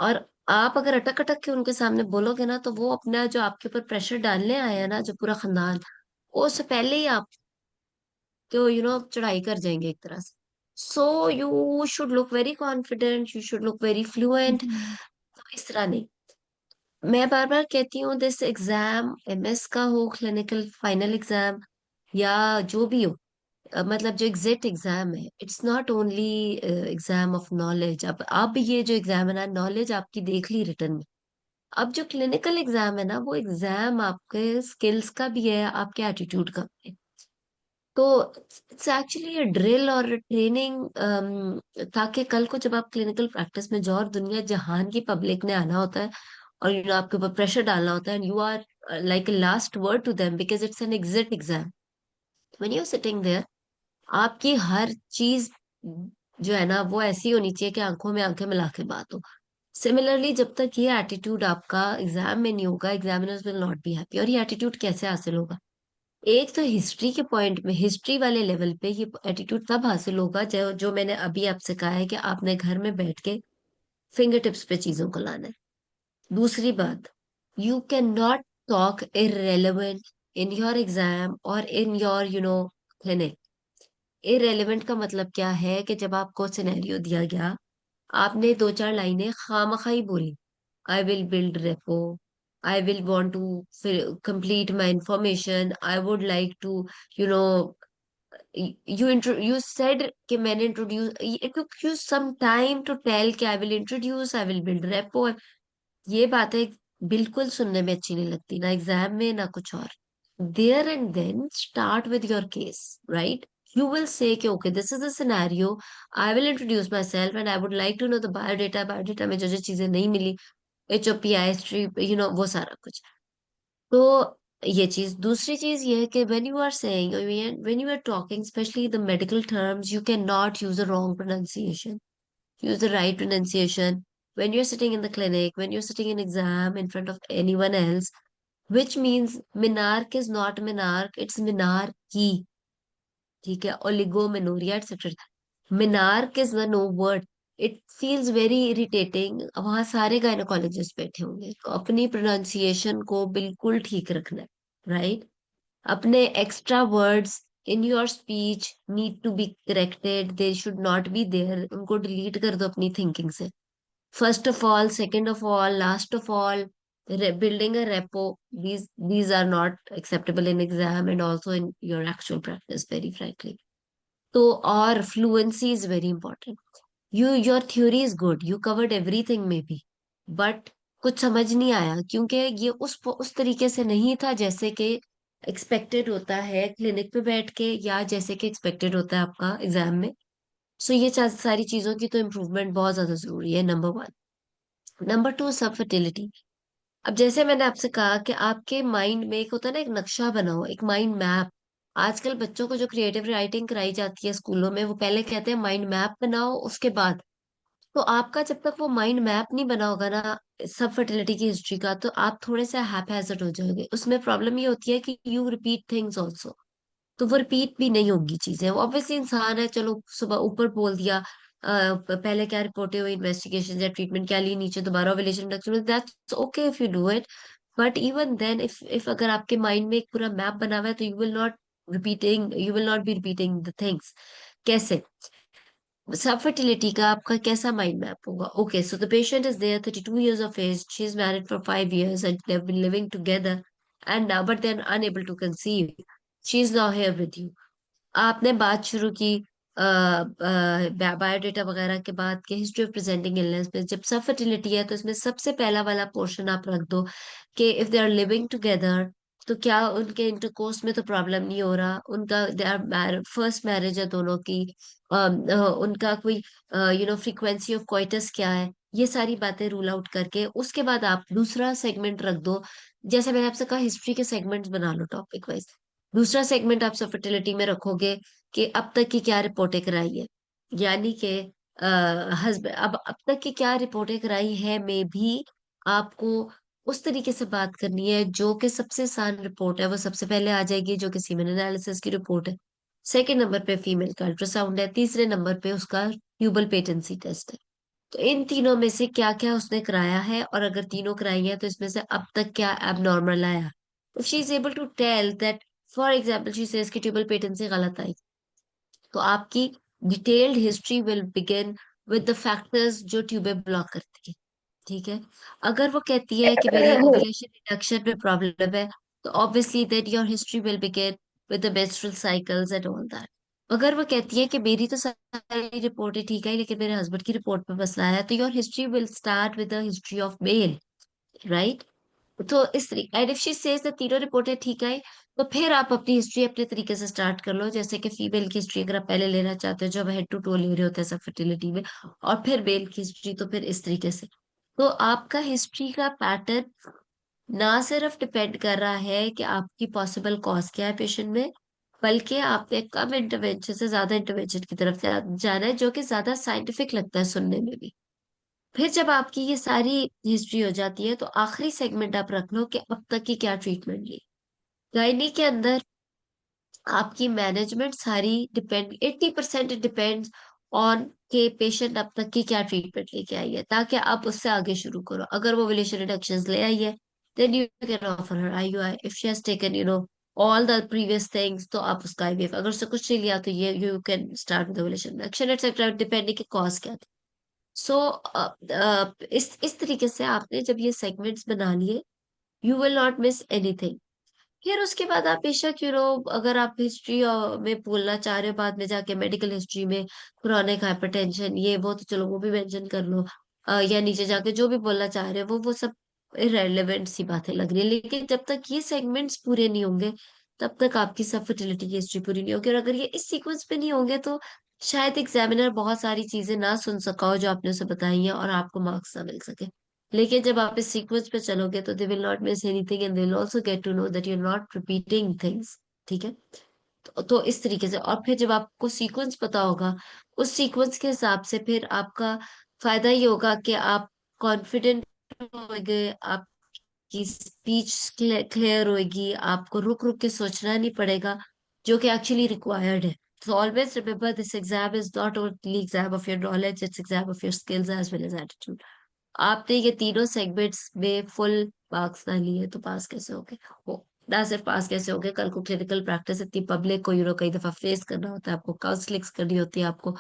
और आप अगर अटक अटक के उनके सामने बोलोगे ना, तो वो अपना जो आपके ऊपर प्रेशर डालने आया है ना, जो पूरा खानदान, वो उससे पहले ही आप तो चढ़ाई कर जाएंगे एक तरह से. So you should look very confident, you should look very fluent. Mhm. इस तरह नहीं. मैं बार बार कहती हूँ, दिस एग्जाम एमएस का हो, क्लिनिकल फाइनल एग्जाम, या जो भी हो, मतलब जो एग्जिट एग्जाम है, it's not only exam of knowledge. अब ये जो एग्जाम है ना, नॉलेज आपकी देख ली रिटर्न में. अब जो क्लिनिकल एग्जाम है ना, वो एग्जाम आपके स्किल्स का भी है, आपके एटीट्यूड का भी है. तो इट्स एक्चुअली अ ड्रिल और ट्रेनिंग, ताकि कल को जब आप क्लिनिकल प्रैक्टिस में जाओ और दुनिया जहान की पब्लिक ने आना होता है, और आपके ऊपर प्रेशर डालना होता है, and you are like last word to them because it's an exit exam. When you sitting there, आपकी हर चीज जो है ना, वो ऐसी होनी चाहिए कि आंखों में आंखें मिला के बात हो. सिमिलरली, जब तक ये एटीट्यूड आपका एग्जाम में नहीं होगा, examiners will not be happy. और ये एटीट्यूड कैसे हासिल होगा? एक तो हिस्ट्री के पॉइंट में, हिस्ट्री वाले लेवल पे ये एटीट्यूड तब हासिल होगा जो जो मैंने अभी आपसे कहा है, कि आपने घर में बैठ के फिंगर टिप्स पे चीजों को लाना है. दूसरी बात, you can not talk irrelevant in your exam और इन योर क्लिनिक. इररेलेवेंट का मतलब क्या है? कि जब आपको सिनेरियो दिया गया, आपने दो चार लाइनें खामखा ही बोली. I will build repo, I will want to complete my information, I would like to you know you said कि मैंने introduce, it took you some time to tell कि I will introduce, I will build rapport. ये बातें बिल्कुल सुनने में अच्छी नहीं लगती, ना एग्जाम में ना कुछ और. There and then start with your case, right? You will say कि okay, this is the scenario, I will introduce myself and I would like to know the biodata में जो जो चीजें नहीं मिली, HOPI history, वो सारा कुछ. तो ये चीज. दूसरी चीज ये है कि when you are saying, when you are talking, especially the medical terms, you cannot use a wrong pronunciation. Use the right pronunciation when you're sitting in the clinic, when you're sitting in exam in front of anyone else, which means minarch is not minarch, it's minarchy. ठीक है? Oligomenorrhea, etc. Minarch is one word. It feels very irritating. वहां सारे gynaecologist बैठे होंगे, तो अपनी pronunciation को बिल्कुल ठीक रखना है, राइट? अपने extra words in your speech need to be corrected, they should not be there. उनको डिलीट कर दो अपनी थिंकिंग से. First of all, second of all, last of all, building a repo, these are not acceptable in exam and also in your actual practice, very frankly. तो और fluency is very important. Your theory is good, you covered everything maybe, but कुछ समझ नहीं आया, क्योंकि ये उस तरीके से नहीं था जैसे कि एक्सपेक्टेड होता है क्लिनिक पे बैठ के, या जैसे कि एक्सपेक्टेड होता है आपका एग्जाम में। सो ये सारी चीजों की तो इम्प्रूवमेंट बहुत ज्यादा जरूरी है, नंबर वन। नंबर टू, सब फर्टिलिटी। अब जैसे मैंने आपसे कहा कि आपके माइंड में एक होता है ना, एक नक्शा बनाओ, एक माइंड मैप। आजकल बच्चों को जो क्रिएटिव राइटिंग कराई जाती है स्कूलों में, वो पहले कहते हैं माइंड मैप बनाओ, उसके बाद। तो आपका जब तक वो माइंड मैप नहीं बना होगा ना सब फर्टिलिटी की हिस्ट्री का, तो आप थोड़े से हैphazard हो जाओगे। उसमें प्रॉब्लम ये होती है कि यू रिपीट थिंग्स ऑल्सो, तो वो रिपीट भी नहीं होगी चीजें। वो ऑब्वियसली इंसान है, चलो सुबह ऊपर बोल दिया, पहले क्या रिपोर्टें हुई, इन्वेस्टिगेशन या ट्रीटमेंट क्या ली, नीचे दोबारा ovulation induction, that's okay if you do it. But even then, if अगर आपके माइंड में एक पूरा मैप बना हुआ है, तो you will not be repeating the things. कैसे? सब फर्टिलिटी का आपका कैसा माइंड मैप होगा? Okay, so the patient is there, 32 years of age, she is married for 5 years and they've been living together, and now but they're unable to conceive. She is now here with you. आपने बात शुरू की biodata वगैरह के बाद के history of presenting illness में, जब सब फर्टिलिटी है तो इसमें सबसे पहला वाला पोर्शन आप रख दो कि if they are living together, तो क्या उनके इंटरकोर्स में तो प्रॉब्लम नहीं हो रहा, उनका दे आर फर्स्ट मैरिज है दोनों की, उनका कोई फ्रीक्वेंसी ऑफ क्वाइटस क्या है, ये सारी बातें रूल आउट करके उसके बाद आप दूसरा सेगमेंट रख दो। जैसे मैंने आपसे कहा, हिस्ट्री के सेगमेंट्स बना लो टॉपिक वाइज। दूसरा सेगमेंट आप सब फर्टिलिटी में रखोगे कि अब तक की क्या रिपोर्टें कराई है, यानी कि हस्बैंड अब तक की क्या रिपोर्टें कराई है में भी आपको उस तरीके से बात करनी है जो कि सबसे आसान रिपोर्ट है वो सबसे पहले आ जाएगी, जो कि सीमेन एनालिसिस की रिपोर्ट है। सेकंड नंबर पे फीमेल का अल्ट्रासाउंड है। तीसरे नंबर पे उसका ट्यूबल पेटेंसी टेस्ट है। तो इन तीनों में से क्या क्या उसने कराया है, और अगर तीनों कराई है तो इसमें से अब तक क्या एबनॉर्मल आया। If she is able to tell that, for example she says कि ट्यूबल पेटेंसी गलत आई, तो आपकी detailed history will begin with the factors जो ट्यूबे ब्लॉक करती है। ठीक है? अगर वो कहती है कि मेरी ओव्यूलेशन रिडक्शन में प्रॉब्लम है, तो obviously that your history will begin with the menstrual cycles and all that. अगर वो कहती है कि मेरी तो सारी रिपोर्टें ठीक है लेकिन मेरे हस्बैंड की रिपोर्ट में मसला है, तो your history will start with the history of male, right? तो इस तरीके, and if she says the तीनों रिपोर्टें ठीक आई, तो फिर आप अपनी हिस्ट्री अपने तरीके से स्टार्ट कर लो। जैसे कि फीमेल की हिस्ट्री अगर आप पहले लेना चाहते हो, जब हेड टू टो ले रहे होते हैं सब फर्टिलिटी में, और फिर मेल की हिस्ट्री, तो फिर इस तरीके से। तो आपका हिस्ट्री का पैटर्न ना सिर्फ डिपेंड कर रहा है कि आपकी पॉसिबल कॉज क्या है पेशेंट में, बल्कि आपने कम इंटरवेंशन से ज्यादा इंटरवेंशन की तरफ जाना है, जो कि ज्यादा साइंटिफिक लगता है सुनने में भी। फिर जब आपकी ये सारी हिस्ट्री हो जाती है, तो आखिरी सेगमेंट आप रख लो कि अब तक की क्या ट्रीटमेंट ली। गायनी के अंदर आपकी मैनेजमेंट सारी डिपेंड, 80% डिपेंड्स ऑन के पेशेंट अब तक की क्या ट्रीटमेंट लेके आई है, ताकि आप उससे आगे शुरू करो। अगर वो ओव्यूलेशन रिडक्शंस ले आई है, then you can offer her IUI. If she has taken all the previous things, तो आप उसका आईवीएफ। अगर उससे कुछ नहीं लिया, तो ये you can start with ovulation reduction etcetera, depending के कॉज क्या थी। सो इस तरीके से आपने जब ये सेगमेंट्स बना लिए, you will not miss anything. फिर उसके बाद आप बेशक अगर आप हिस्ट्री में बोलना चाह रहे हो, बाद में जाके मेडिकल हिस्ट्री में क्रोनिक हाइपरटेंशन ये वो, तो चलो वो भी मेंशन कर लो। या नीचे जाके जो भी बोलना चाह रहे हो, वो सब इरेलीवेंट सी बातें लग रही है। लेकिन जब तक ये सेगमेंट्स पूरे नहीं होंगे, तब तक आपकी सब फर्टिलिटी की हिस्ट्री पूरी नहीं होगी। और अगर ये इस सीक्वेंस पे नहीं होंगे, तो शायद एग्जामिनर बहुत सारी चीजें ना सुन सका हो जो आपने उसे बताई है, और आपको मार्क्स ना मिल सके। लेकिन जब आप इस सीक्वेंस पे चलोगे, तो they will not miss anything, and they will also get to know that you are not repeating things. ठीक है? तो इस तरीके से, और फिर जब आपको सीक्वेंस पता होगा, उस सीक्वेंस के हिसाब से फिर आपका फायदा ये होगा कि आप कॉन्फिडेंट होगे, आपकी स्पीच क्लियर होगी, आपको रुक रुक के सोचना नहीं पड़ेगा, जो कि एक्चुअली रिक्वायर्ड है। So always remember, this exam is not only exam of your knowledge, it's exam of your skills as well as attitude. आपने ये तीनों सेगमेंट्स में फुल मार्क्स ना लिए, तो पास कैसे होगे? हो ना सिर्फ पास कैसे होगे, कल को क्लिनिकल प्रैक्टिस इतनी पब्लिक को कई दफा फेस करना होता है, आपको काउंसलिंग करनी होती है, आपको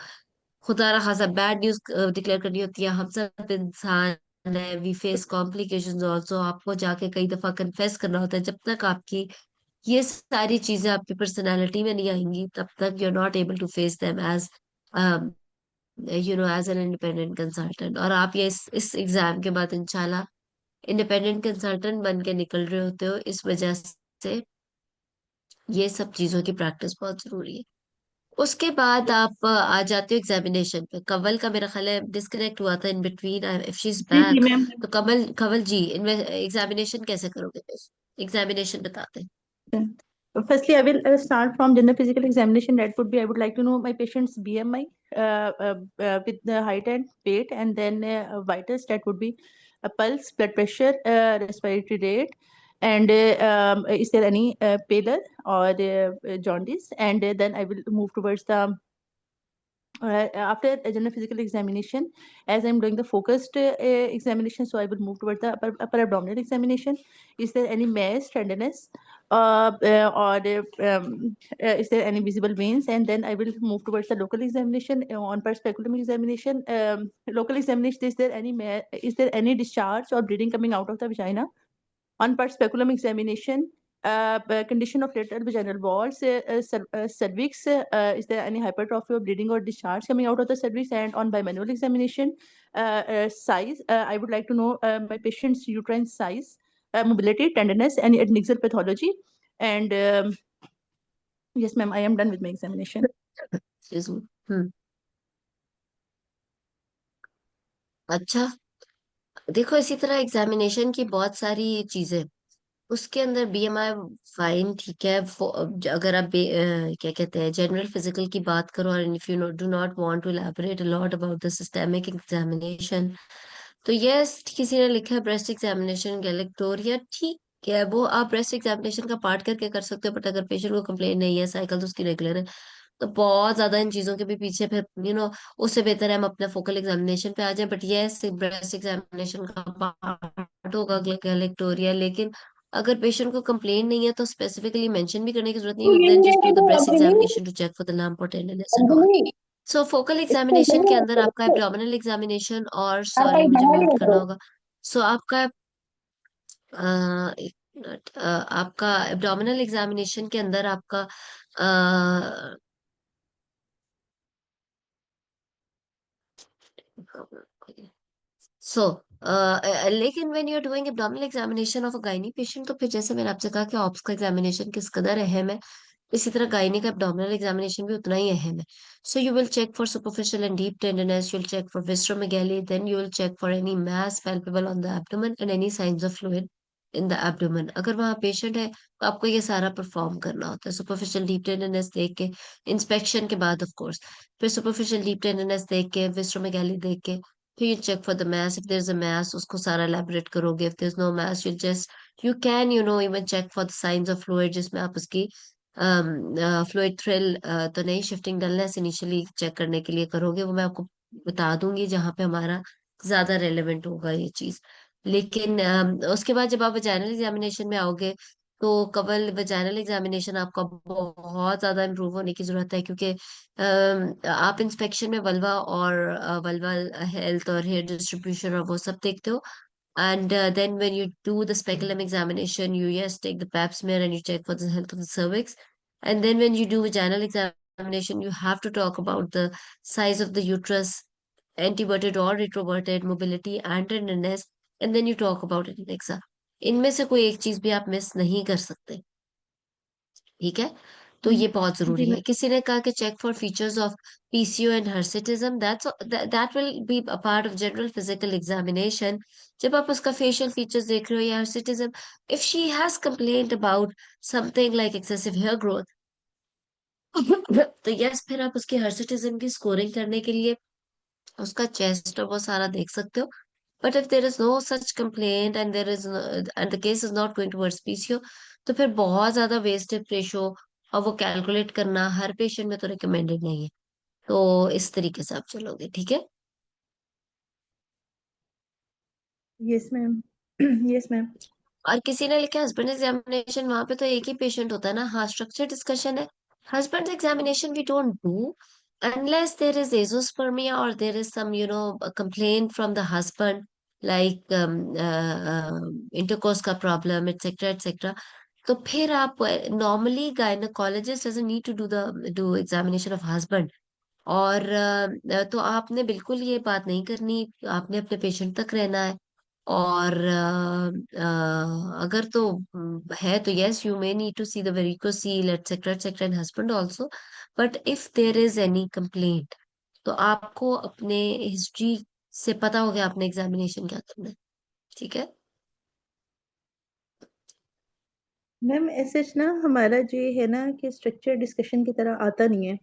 खुदा ना खासा बैड न्यूज डिक्लेयर करनी होती है। हम सब इंसान है, वी फेस कॉम्प्लिकेशंस ऑल्सो। आपको जाके कई दफा कन्फेस करना होता है। जब तक आपकी ये सारी चीजें आपकी पर्सनालिटी में नहीं आएंगी, तब तक you are not able to face them as as an independent consultant. और आप ये इस एग्जाम के बाद इंशाल्लाह इंडिपेंडेंट कंसल्टेंट बन के निकल रहे होते हो, इस वजह से ये सब चीजों की प्रैक्टिस बहुत जरूरी है। उसके बाद आप आ जाते हो एग्जामिनेशन पे। कवल का मेरा ख्याल है डिस्कनेक्ट हुआ था in between, if she is जी जी बैक। मैम। तो कमल कवल जी, एग्जामिनेशन कैसे करोगे? एग्जामिनेशन बताते हैं। Firstly, I will start from general physical examination. That would be, I would like to know my patient's BMI with the height and weight, and then vitals. That would be a pulse, blood pressure, respiratory rate, and is there any pallor or jaundice? And then I will move towards the after a general physical examination, as I'm doing the focused examination, so I will move towards the upper abdominal examination. Is there any mass, tenderness, or is there any visible veins? And then I will move towards the local examination. On per speculum examination, local examination, is there any discharge or bleeding coming out of the vagina? On part speculum examination, condition of lateral vaginal walls, cervix, is there any hypertrophy or bleeding or discharge coming out of the cervix? And on bimanual examination, size, I would like to know my patient's uterine size, mobility, tenderness, any adnexal pathology. And yes, ma'am, I am done with my examination. Excuse me। अच्छा, देखो इसी तरह examination की बहुत सारी चीजें, उसके अंदर बीएमआई फाइन, ठीक है। अगर आप क्या कहते हैं, जनरल फिजिकल की बात करो, और if you do not want to elaborate a lot about the systemic examination, तो यस, किसी ने लिखा है ब्रेस्ट एग्जामिनेशन गैलेक्टोरिया, ठीक है, वो आप ब्रेस्ट एग्जामिनेशन का पार्ट करके कर सकते हो। बट अगर पेशेंट को कंप्लेन नहीं है, साइकिल तो उसकी रेगुलर है, तो बहुत ज्यादा इन चीजों के भी पीछे फिर उससे बेहतर है हम अपना फोकल एग्जामिनेशन पे आ जाए। बट यस, ब्रेस्ट एग्जामिनेशन का पार्ट होगा गैलेक्टोरिया। लेकिन अगर पेशेंट को कंप्लेन नहीं है तो स्पेसिफिकली मेंशन भी करने की जरूरत नहीं, then just do the breast examination to check for the lump और tenderness and all. So focal examination के अंदर आपका एब्डोमिनल एग्जामिनेशन, और सॉरी मुझे म्यूट करना होगा। सो आपका एक मिनट, आपका एब्डोमिनल एग्जामिनेशन के अंदर आपका सो लेकिन when you are doing abdominal examination of a gynae patient, तो फिर जैसे मैंने आपसे कहा कि ऑप्स का एग्जामिनेशन किस कदर अहम है, इसी तरह गायनी का एब्डोमिनल एग्जामिनेशन भी उतना ही अहम है। So you will check for superficial and deep tenderness, you will check for visceromegaly, then you will check for any mass palpable on the abdomen and any signs of fluid in the abdomen. अगर वहाँ patient है तो आपको ये सारा perform करना होता है, सुपरफिशियल डीप टेंडरनेस देख के, इंस्पेक्शन के बाद ऑफ कोर्स, फिर सुपरफिशियल डीप टेंडरनेस देख के, विस्ट्रोमेगाली देख के, फिर you check for the mass. If there's a mass, उसको सारा elaborate करोगे। If there's no mass, you can, even check for the signs of fluid, जिसमें आप उसकी फ्लूइड थ्रिल तो नहीं, शिफ्टिंग डलनेस इनिशियली चेक करने के लिए करोगे। वो मैं आपको बता दूंगी जहां पे हमारा ज्यादा रेलेवेंट होगा ये चीज। लेकिन उसके बाद जब आप वजाइनल एग्जामिनेशन में आओगे, तो कवल वजाइनल एग्जामिनेशन आपका बहुत ज्यादा इम्प्रूव होने की जरूरत है, क्योंकि आप इंस्पेक्शन में वल्वा और वल्वल हेल्थ और हेयर डिस्ट्रीब्यूशन और वो सब देखते हो। And then when you do the speculum examination, you yes take the pap smear and you check for the health of the cervix. And then when you do vaginal examination, you have to talk about the size of the uterus, anteverted or retroverted, mobility and tenderness. And then you talk about it next। इनमें से कोई एक चीज भी आप miss नहीं कर सकते, ठीक है। तो ये बहुत जी जरूरी मैम। है। किसी ने कहा कि check for features of PCO and hirsutism, that will be a part of general physical examination. जब आप उसका फेशियल फीचर्स देख रहे हो या hirsutism, if she has complained about something like excessive hair growth, तो यस, फिर आप उसकी हर्सिटिज्म की स्कोरिंग करने के लिए उसका चेस्ट और वो सारा देख सकते हो। But if there is no such complaint and there is and the case is not going towards PCO, तो फिर बहुत ज्यादा वेस्टेज रेशो और वो कैलकुलेट करना हर पेशेंट में तो रिकमेंडेड नहीं है। तो इस तरीके से आप चलोगे, ठीक है। Yes ma'am. Yes ma'am. और किसी ने लिखा हस्बैंड एग्जामिनेशन, वहां पे तो एक ही पेशेंट होता है ना। हाँ, स्ट्रक्चर डिस्कशन है। Husband examination we don't do unless there is azoospermia or there is some a complaint from the husband, like intercourse का problem, etc etc। तो फिर आप normally gynaecologist doesn't need to do examination of husband. और तो आपने बिल्कुल ये बात नहीं करनी, आपने अपने पेशेंट तक रहना है। और अगर तो है तो yes you may need to see the varicocele etcetera etcetera in husband also. But if there is any complaint तो आपको अपने हिस्ट्री से पता हो गया आपने एग्जामिनेशन क्या करना है। ठीक है। मैम ऐसे ना हमारा जो ये है ना कि स्ट्रक्चर डिस्कशन की तरह आता नहीं है,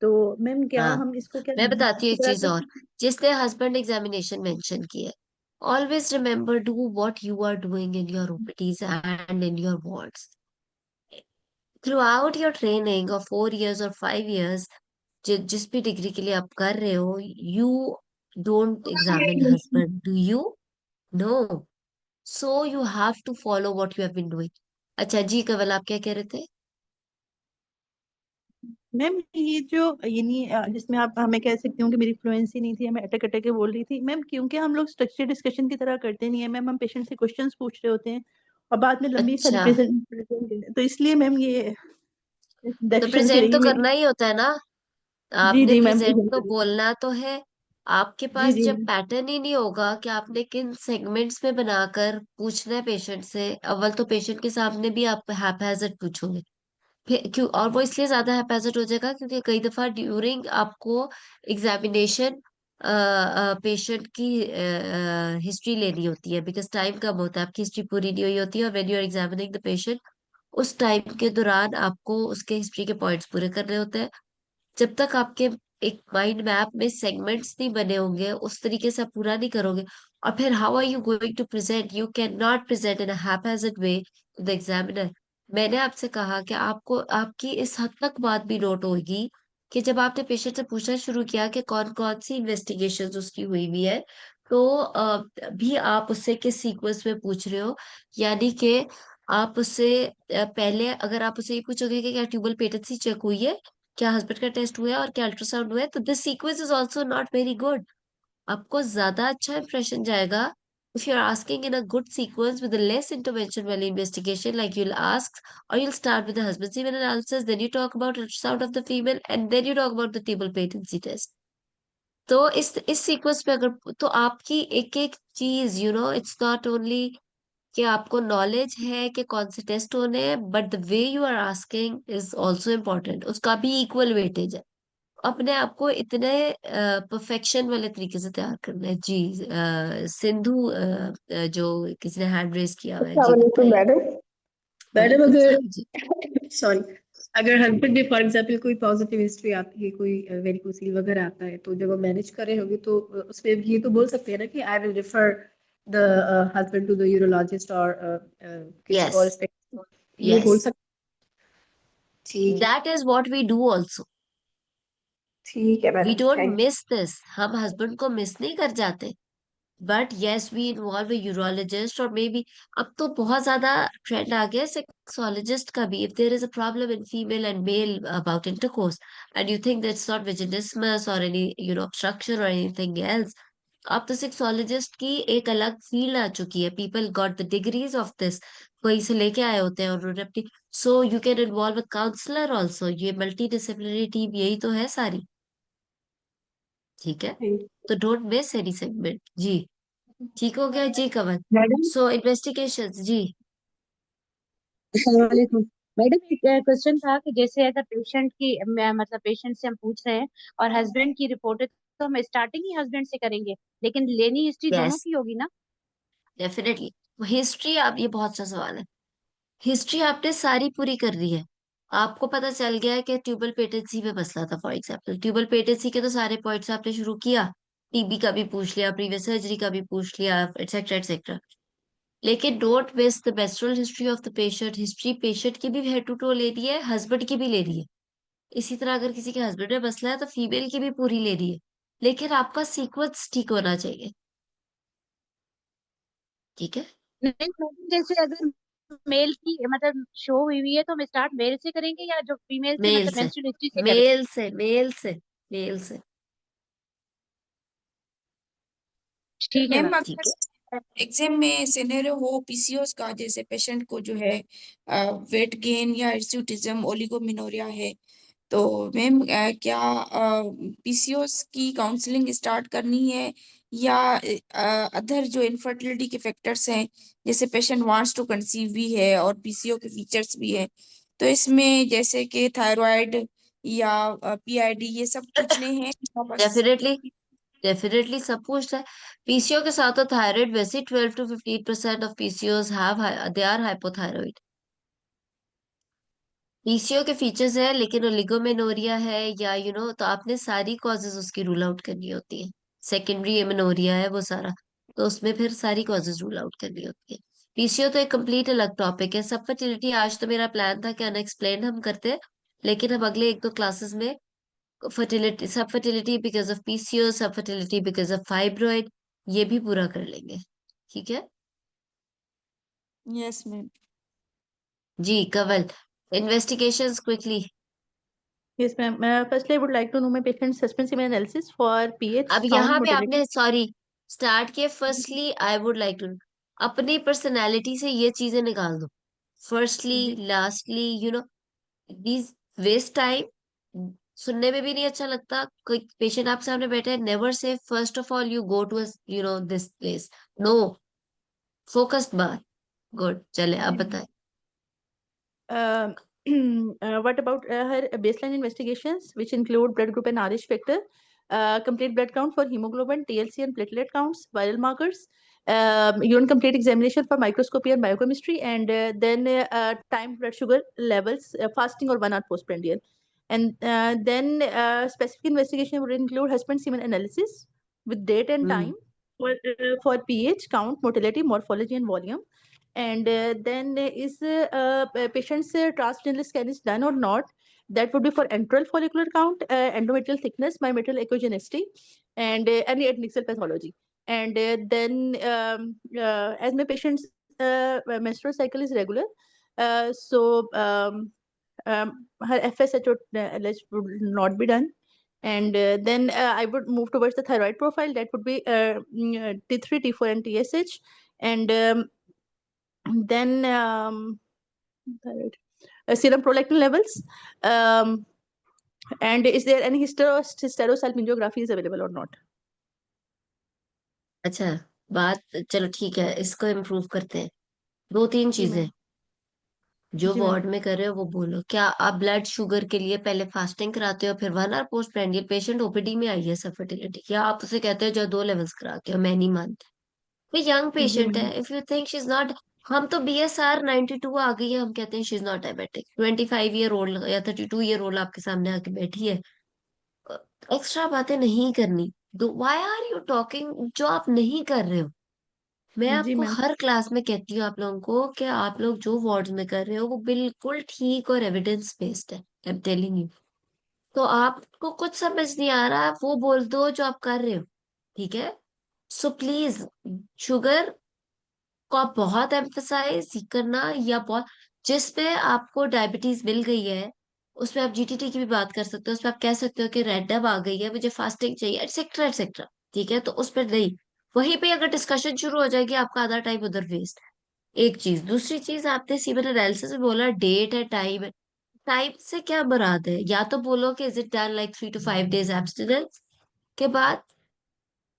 तो मैम क्या हाँ, हम इसको क्या मैं बताती हूँ की एक तरह चीज कर और। सकते हैं? जिसने हस्बैंड एग्जामिनेशन मेंशन किया है, always remember do what you are doing in your OPDs and in your wards throughout your training और 4 years और 5 years। जिस भी डिग्री के लिए आप कर रहे हो, you don't examine husband, do you? No. So you have to follow what you have been doing. अच्छा जी, कवल आप क्या कह रहे थे? मैम ये जो ये नहीं जिसमें आप हमें कह सकती हूँ कि मेरी फ्लुएंसी नहीं थी, मैं अटक अटक के बोल रही थी मैम, क्योंकि हम लोग स्ट्रक्चर डिस्कशन की तरह करते नहीं है मैम, हम पेशेंट से क्वेश्चंस पूछ रहे होते हैं और बाद में लंबी सारी अच्छा, प्रेजेंट, तो इसलिए मैम ये तो डेफिशिएंसी प्रेजेंट रही तो मेरी। करना ही होता है ना। जी आपने जी मैम प्रेजेंट प्रेजेंट तो करिए। बोलना तो है। आपके जी पास जी जब मैम। पैटर्न ही नहीं होगा कि आपने किन सेगमेंट्स में बनाकर पूछना है पेशेंट से, अव्वल तो पेशेंट के सामने भी आप हैप्पैज़र्ड पूछोगे। फिर क्यों? और वो इसलिए ज्यादा हैप्पैज़र्ड हो जाएगा क्योंकि कई दफा ड्यूरिंग आपको एग्जामिनेशन पेशेंट की हिस्ट्री लेनी होती है, बिकॉज टाइम कम होता है, आपकी हिस्ट्री पूरी नहीं हुई होती है, और when you are examining the patient उस टाइम के दौरान आपको उसके हिस्ट्री के पॉइंट्स पूरे करने होते हैं। जब तक आपके एक माइंड मैप में सेगमेंट्स नहीं बने होंगे, उस तरीके से आप पूरा नहीं करोगे। और फिर how are you going to present? You can not present in a haphazard way to the examiner. मैंने आपसे कहा कि आपको आपकी इस हद तक बात भी नोट होगी कि जब आपने पेशेंट से पूछना शुरू किया कि कौन कौन सी इन्वेस्टिगेशन उसकी हुई हुई है, तो भी आप उससे किस सीक्वेंस में पूछ रहे हो। यानी कि आप उससे पहले अगर आप उससे ये पूछोगे कि क्या ट्यूबल पेटेंसी चेक हुई है, क्या हस्बैंड का टेस्ट हुआ है और क्या अल्ट्रासाउंड हुआ है, तो this sequence is also not very good. आपको ज्यादा अच्छा इंप्रेशन जाएगा if you're asking in a good sequence with a less intervention while investigation, like you'll ask or you'll start with the husband's semen analysis, then you talk about ultrasound of the female, and then you talk about the tubal patency test। तो इस sequence पे अगर तो आपकी एक एक चीज it's not only कि आपको नॉलेज है कि कौन से टेस्ट होने हैं, but the way you are asking is also important, उसका भी इक्वल वेटेज है। अपने आप को इतने परफेक्शन वाले तरीके से तैयार करना है जी। सिंधु जो किसी ने हैंड रेस किया हुआ है, जी अस्सलाम बताइए। मैडम। मैडम वालेकुम अगर सलाम जी। सॉरी, अगर हस्बैंड में फॉर एग्जांपल कोई पॉजिटिव हिस्ट्री आती है, कोई वेरिकोसील वगैरह आता है, तो जब हम मैनेज कर रहे होंगे तो उसमें ये तो बोल सकते हैं ना कि I will refer the husband to the urologist और किसी यस, और ये यस, बोल सकते। ठीक है। That is what we do also. ठीक है we madam, don't thank miss this, हम हस्बैंड को मिस नहीं कर जाते। But yes we involve urologist, और मे बी अब तो बहुत ज्यादा ट्रेंड आ गया सेक्सोलॉजिस्ट का भी। If there is a problem in female and male about intercourse and you think that's not vaginismus और एनी ऑब्स्ट्रक्शन और एनीथिंग एल्स, अब तो सेक्सोलॉजिस्ट की एक अलग फील्ड आ चुकी है। People got the degrees of this, कहीं से लेके आए होते हैं और उन्होंने अपनी। So you can involve a counsellor also, ये मल्टी डिसिप्लिनरी टीम यही तो है सारी। ठीक है। यू। तो डोंट मिस एनी सेगमेंट जी। ठीक हो गया जी कवन। मैडम सो इन्वेस्टिगेशंस जी। अस्सलामुअलैकुम। मैडम एक क्वेश्चन था कि जैसे अगर पेशेंट की मतलब पेशेंट से हम पूछ रहे हैं और हस्बैंड की रिपोर्ट है, तो हम स्टार्टिंग ही हस्बैंड से करेंगे, लेकिन लेनी हिस्ट्री दोनों यस, की होगी ना? डेफिनेटली। हिस्ट्री, आप ये बहुत अच्छा सवाल है। हिस्ट्री आपने सारी पूरी कर ली है। आपको पता चल गया है कि ट्यूबल पेटेंसी में मसला था, फॉर एग्जाम्पल ट्यूबल पेटेंसी के तो सारे पॉइंट्स आपने शुरू किया। टीबी का भी पूछ लिया, प्रीवियस सर्जरी का भी पूछ लिया, एटसेट्रा एटसेट्रा। लेकिन don't miss the menstrual history of the patient. History patient की भी हेड टू टो लेनी है, हस्बैंड की भी लेनी है। इसी तरह अगर किसी के हस्बैंड में मसला है तो फीमेल की भी पूरी लेनी है। लेकिन आपका सीक्वेंस ठीक होना चाहिए। ठीक है। नहीं मैडम, जैसे अगर मेल की मतलब शो हुई हुई है तो हम स्टार्ट मेल से करेंगे या जो फीमेल से मेल मतलब से, मेंस्ट्रुअल हिस्ट्री से करेंगे? मेल से, मेल से, मेल से। ठीक है मैम मैम। ठीक है। अगर एग्जाम में सिनेरियो हो पीसीओएस का, जैसे पेशेंट को जो है वेट गेन या हिर्सुटिज्म ओलिगोमिनोरिया है, तो मैम क्या पीसीओएस की काउंसलिंग स्टार्ट करनी है या अदर जो इनफर्टिलिटी के फैक्टर्स हैं, जैसे पेशेंट वांट्स टू कंसीव भी है और पीसीओ के फीचर्स भी है, तो इसमें जैसे कि थायराइड या पीआईडी ये सब पूछने हैं या बस? डेफिनेटली, डेफिनेटली सब पूछता है। पीसीओ के साथ तो थायराइड वैसे 12 to 15% of PCOS have, they are hypothyroid. PCO के फीचर्स है, लेकिन ओलिगोमेनोरिया है या तो आपने सारी कॉजेज उसकी रूल आउट करनी होती है। सेकेंडरी एमेनोरिया है वो सारा, तो उसमें फिर सारी कॉजेज रूल आउट करनी होती है। पीसीओ तो एक कंप्लीट अलग टॉपिक है। सब फर्टिलिटी आज तो मेरा प्लान था कि अनएक्सप्लेन्ड हम करते हैं, लेकिन हम अगले एक दो क्लासेस में fertility, subfertility because of PCO, subfertility because of fibroid, ये भी पूरा कर लेंगे। ठीक है यस मैम। जी। Kawal, investigations quickly. Yes, ma'am. Firstly, I would like to know my patient's suspensive analysis for अब pH, count, यहाँ पे motility. आपने सॉरी स्टार्ट किया, firstly I would like to, अपनी पर्सनैलिटी से ये चीजें निकाल दो। फर्स्टली, जी लास्टली, दीज वेस्ट टाइम, सुनने में भी नहीं अच्छा लगता। कोई पेशेंट आप सामने बैठे हैं, नेवर से first of all you go to this place. No, focused बात। गुड, चले आप जी मैम। बताएं। Uh, what about her baseline investigations, which include blood group and RH factor, complete blood count for hemoglobin, TLC, and platelet counts, viral markers, urine complete examination for microscopy and biochemistry, and then time blood sugar levels, fasting or 1 hour postprandial. And then specific investigation would include husband semen analysis with date and hmm. time for pH, count, motility, morphology, and volume. And then is patient's transgender scan is done or not? That would be for enteral follicular count, endometrial thickness, myometrial echogenicity, and any adnexal pathology. And then as my patient's menstrual cycle is regular, her FSHO alleged would not be done. And then I would move towards the thyroid profile. That would be T3, T4, and TSH. And then thyroid, serum prolactin levels. Um, and is there any hysterosalpingography is available or not? अच्छा, बात, चलो ठीक है, इसको improve करते हैं। दो तीन जी चीजें मैम। जो जी मैम। वार्ड में कर रहे हो वो बोलो। क्या आप ब्लड शुगर के लिए पहले फास्टिंग कराते हो फिर 1 hour post prandial? Patient OPD में आई है सब फर्टिलिटी, क्या आप उसे कहते हो जो 2 levels करा के हो? मैं नहीं मानती। वो यंग जी पेशेंट मैम। है, if you think she is not, हम तो BSR 92 आ गई है, हम कहते हैं she is not diabetic. 25 year old या 32 year old आपके सामने आके बैठी है, एक्स्ट्रा बातें नहीं करनी। दो, व्हाई आर यू टॉकिंग जो आप नहीं कर रहे हो? मैं जी आपको मैम। हर क्लास में कहती हूँ आप लोगों को कि आप लोग जो वार्ड्स में कर रहे हो वो बिल्कुल ठीक और एविडेंस बेस्ड है। I am telling you. तो आपको कुछ समझ नहीं आ रहा, वो बोल दो जो आप कर रहे हो। ठीक है, सो प्लीज, शुगर को आप बहुत एम्फसाइज करना, या बहुत, जिस पे आपको डायबिटीज मिल गई है उसमें आप जीटीटी की भी बात कर सकते हो। उसमें आप कह सकते हो कि रेड अब आ गई है, मुझे फास्टिंग चाहिए, एटसेट्रा एटसेट्रा। ठीक है, तो उस पर नहीं, वहीं पे अगर डिस्कशन शुरू हो जाएगी आपका आधा टाइम उधर वेस्ट। एक चीज, दूसरी चीज, आपने सीमेंट एनालिसिस में बोला डेट है, टाइम है। टाइम से क्या मुराद है? या तो बोलो कि is it done like 3 to 5 days abstinence के बाद,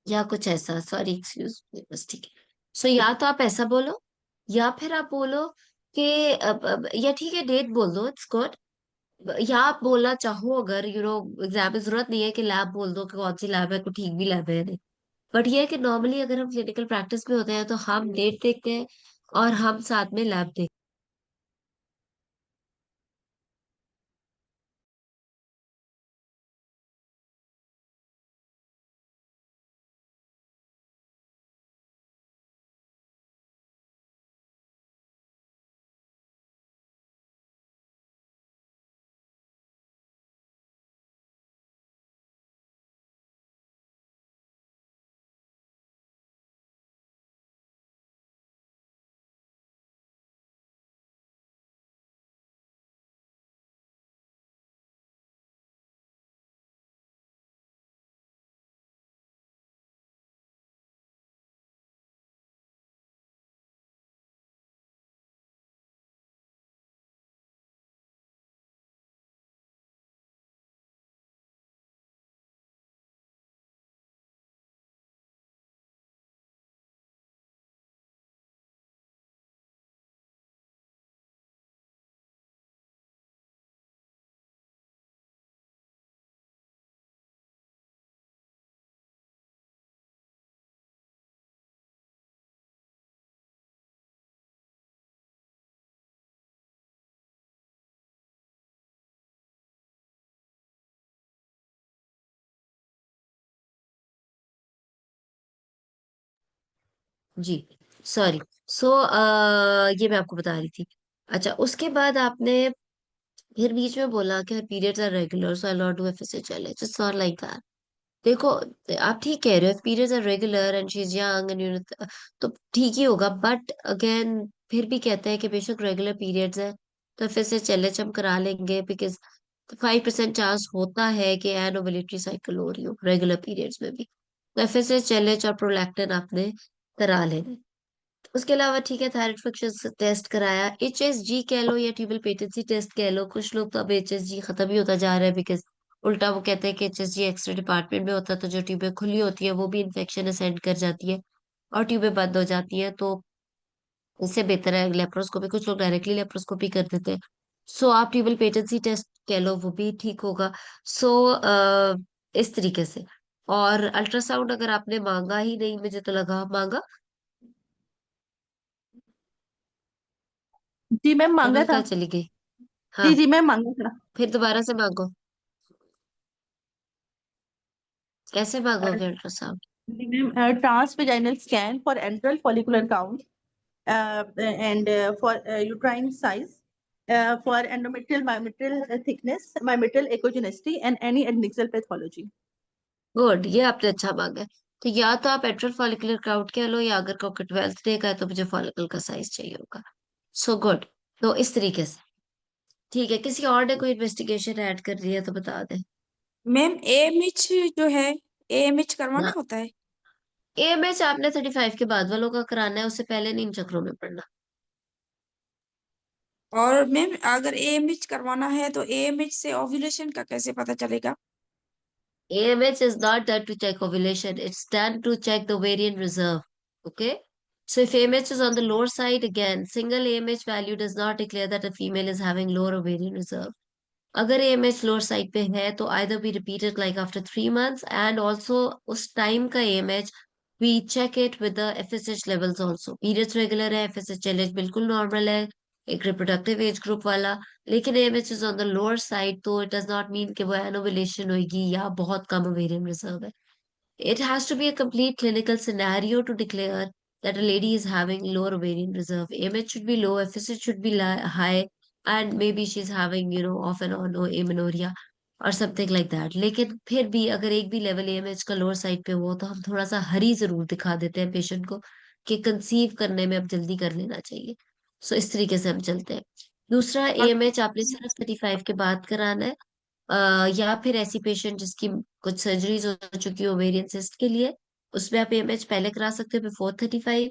या कुछ ऐसा, सॉरी एक्सक्यूज, बस ठीक है। सो या तो आप ऐसा बोलो, या फिर आप बोलो कि या ठीक है डेट बोल दो, इट्स गुड। या आप बोलना चाहो, अगर एग्जाम में जरूरत नहीं है कि लैब बोल दो कि कौन सी लैब है, कोई ठीक भी लैब है नहीं। बट ये है कि नॉर्मली अगर हम क्लिनिकल प्रैक्टिस में होते हैं तो हम डेट देखते हैं और हम साथ में लैब देखते हैं। जी, सॉरी। सो ये मैं आपको बता रही थी। अच्छा, उसके बाद आपने फिर बीच में बोला कि periods are regular so I not do FSH LH, it's not like that. देखो, आप ठीक कह रहे हो, periods are regular and she is young and तो ठीक ही होगा, बट अगेन फिर भी कहते हैं कि बेशक रेगुलर पीरियड्स है तो एफएसएचएल हम करा लेंगे, बिकॉज 5% चांस होता है कि एन ओवुलेटरी साइकिल हो रही हो रेगुलर पीरियड्स में भी। तो एफएसएचएल और प्रोलैक्टिन आपने करा लेना। उसके अलावा ठीक है, थायराइड फंक्शन टेस्ट कराया, एचएसजी कह लो या ट्यूबल पेटेंसी टेस्ट कह लो। कुछ लोग तो अब एचएसजी खत्म ही होता जा रहा है, बिकॉज उल्टा वो कहते हैं कि एचएसजी एक्सरे डिपार्टमेंट में होता है, तो जो ट्यूबें खुली होती है वो भी इन्फेक्शन असेंड कर जाती है और ट्यूबें बंद हो जाती है। तो इससे बेहतर है लेप्रोस्कोपी, कुछ लोग डायरेक्टली लेप्रोस्कोपी कर देते हैं। सो आप ट्यूबल पेटेंसी टेस्ट कह लो, वो भी ठीक होगा। सो इस तरीके से। और अल्ट्रासाउंड अगर आपने मांगा ही नहीं, मुझे तो लगा मांगा, जी मैम और मांगा फिर था। कहाँ चली गई? हाँ, जी जी मैम मांगा था। फिर दोबारा से मांगो। कैसे मांगोगे अल्ट्रासाउंड? जी ma'am, transvaginal scan for antral follicular count and for uterine size, for endometrial myometrial thickness, myometrial echogenicity, and any adnexal pathology. Good, ये आपने अच्छा मांगा है। तो या तो आप एट्रल फॉलिकुलर क्राउड कह लो, या अगर को 12th डे का है तो मुझे फॉलिकल का साइज चाहिए होगा। So good. तो इस तरीके से ठीक है। किसी और ने कोई इन्वेस्टिगेशन ऐड कर रही है तो बता दे मैम एएमएच जो है, एएमएच करवाना ना। होता है? एएमएच आपने 35 के बाद वालों का कराना है, उससे पहले नहीं इन चक्रों में पड़ना। और मैम अगर एएमएच करवाना है तो एएमएच से ओव्यूलेशन का कैसे पता चलेगा? AMH is not done to check ovulation. It's done to check the ovarian reserve. Okay. So if AMH is on the lower side, again, single AMH value does not declare that a female is having lower ovarian reserve. अगर AMH lower side पे है तो either be repeated like after 3 months, and also उस time का AMH we check it with the FSH levels also. Periods regular है, FSH LH बिल्कुल normal है, एक रिप्रोडक्टिव एज ग्रुप वाला। लेकिन AMH is on the lower side तो it does not mean कि वो एनोवुलेशन होगी या बहुत कम ओवेरियन रिजर्व है। It has to be a complete clinical scenario to declare that a lady is having lower ovarian reserve. AMH should be low, FSH should be high, and maybe she's having, off and on amenorrhea or something like that. लेकिन फिर भी अगर एक भी level AMH का lower side पे हो तो हम थोड़ा सा हरी जरूर दिखा देते हैं पेशेंट को कि कंसीव करने में अब जल्दी कर लेना चाहिए। सो इस तरीके से हम चलते हैं। दूसरा, और AMH आपने सिर्फ 35 के बाद कराना है। या फिर ऐसी पेशेंट जिसकी कुछ सर्जरीज हो चुकी हो ओवेरियन सिस्ट के लिए, उसमें आप AMH पहले करा सकते हो बिफोर 35।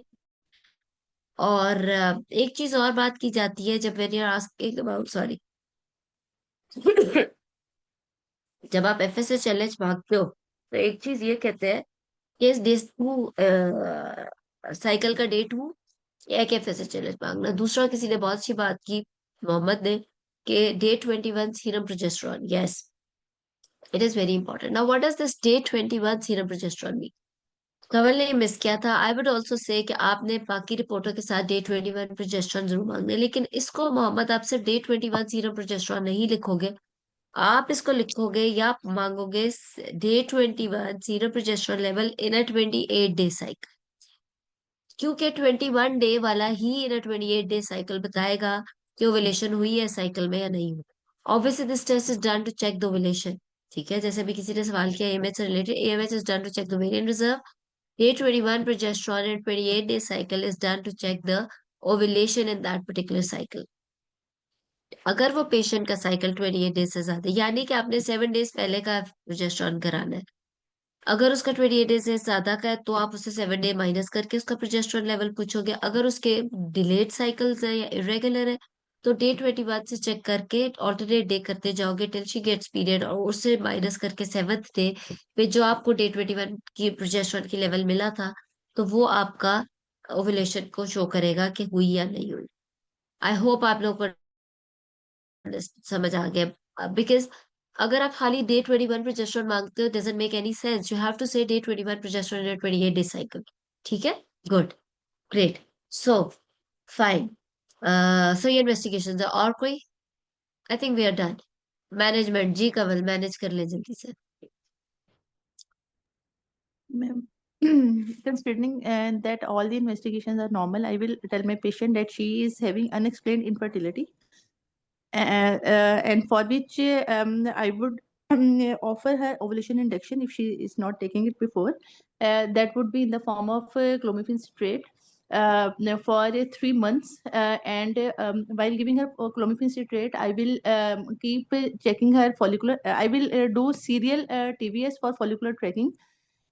और एक चीज और बात की जाती है जब when you are asking about, sorry, जब आप FSH LH मांगते हो तो एक चीज ये कहते हैं कि इस डे टू साइकिल का डे टू एक FSH LH मांगना। दूसरा, किसी ने बहुत सी बात की, मोहम्मद ने, कि day 21 serum progesterone. Yes, it is very important. Now what does this day 21 serum progesterone mean? Kawal ने मिस किया था। आई वुड ऑल्सो से कि आपने बाकी रिपोर्टों के साथ डे 21 प्रोजेस्टेरॉन जरूर मांगना है, लेकिन इसको मोहम्मद आप सिर्फ डे 21 सीरम प्रोजेस्टेरॉन नहीं लिखोगे, आप इसको लिखोगे या आप मांगोगे day 21 serum progesterone level in a 28 day cycle. क्योंकि 21 डे वाला ही इन अ 28 डे साइकिल बताएगा कि ओवुलेशन हुई है साइकिल में या नहीं हुई। Obviously this test is done to check the ovulation. ठीक है, जैसे भी किसी ने सवाल किया AMH से related, AMH is done to check the ovarian reserve. Day 21 progesterone and 28 day cycle is done to check the ovulation in that particular cycle. अगर वो पेशेंट का साइकिल 28 डेज से ज्यादा, यानी कि आपने 7 डेज पहले का प्रोजेस्टेरॉन कराना है, अगर उसका 28 डेज से ज्यादा का है तो आप उससे 7 डे माइनस करके उसका प्रोजेस्टेरॉन लेवल पूछोगे। अगर उसके डिलेड साइकिल्स है या इरेगुलर है तो डे 21 से चेक करके ऑल्टरनेट डे करते जाओगे टिल शी गेट्स पीरियड, और उससे माइनस करके 7th डे पे जो आपको डे 21 की प्रोजेस्टेरॉन की लेवल मिला था, तो वो आपका ओवुलेशन को शो करेगा कि हुई या नहीं हुई। आई होप आप लोग को समझ आ गया, बिकॉज अगर आप खाली डे 21 प्रोजेस्टेरॉन मांगते हो doesn't make any sense. You have to say day 21 progesterone in 28 day cycle. ठीक है, good, great. So fine. So ये इन्वेस्टिगेशन है, और कोई? I think we are done. Management जी, कवल मैनेज कर ले जल्दी से। Ma'am considering that all the investigations are normal, I will tell my patient that she is having unexplained infertility, and for which I would offer her ovulation induction if she is not taking it before. That would be in the form of clomiphene citrate for 3 months. And while giving her clomiphene citrate, I will keep checking her follicular. I will do serial TVS for follicular tracking,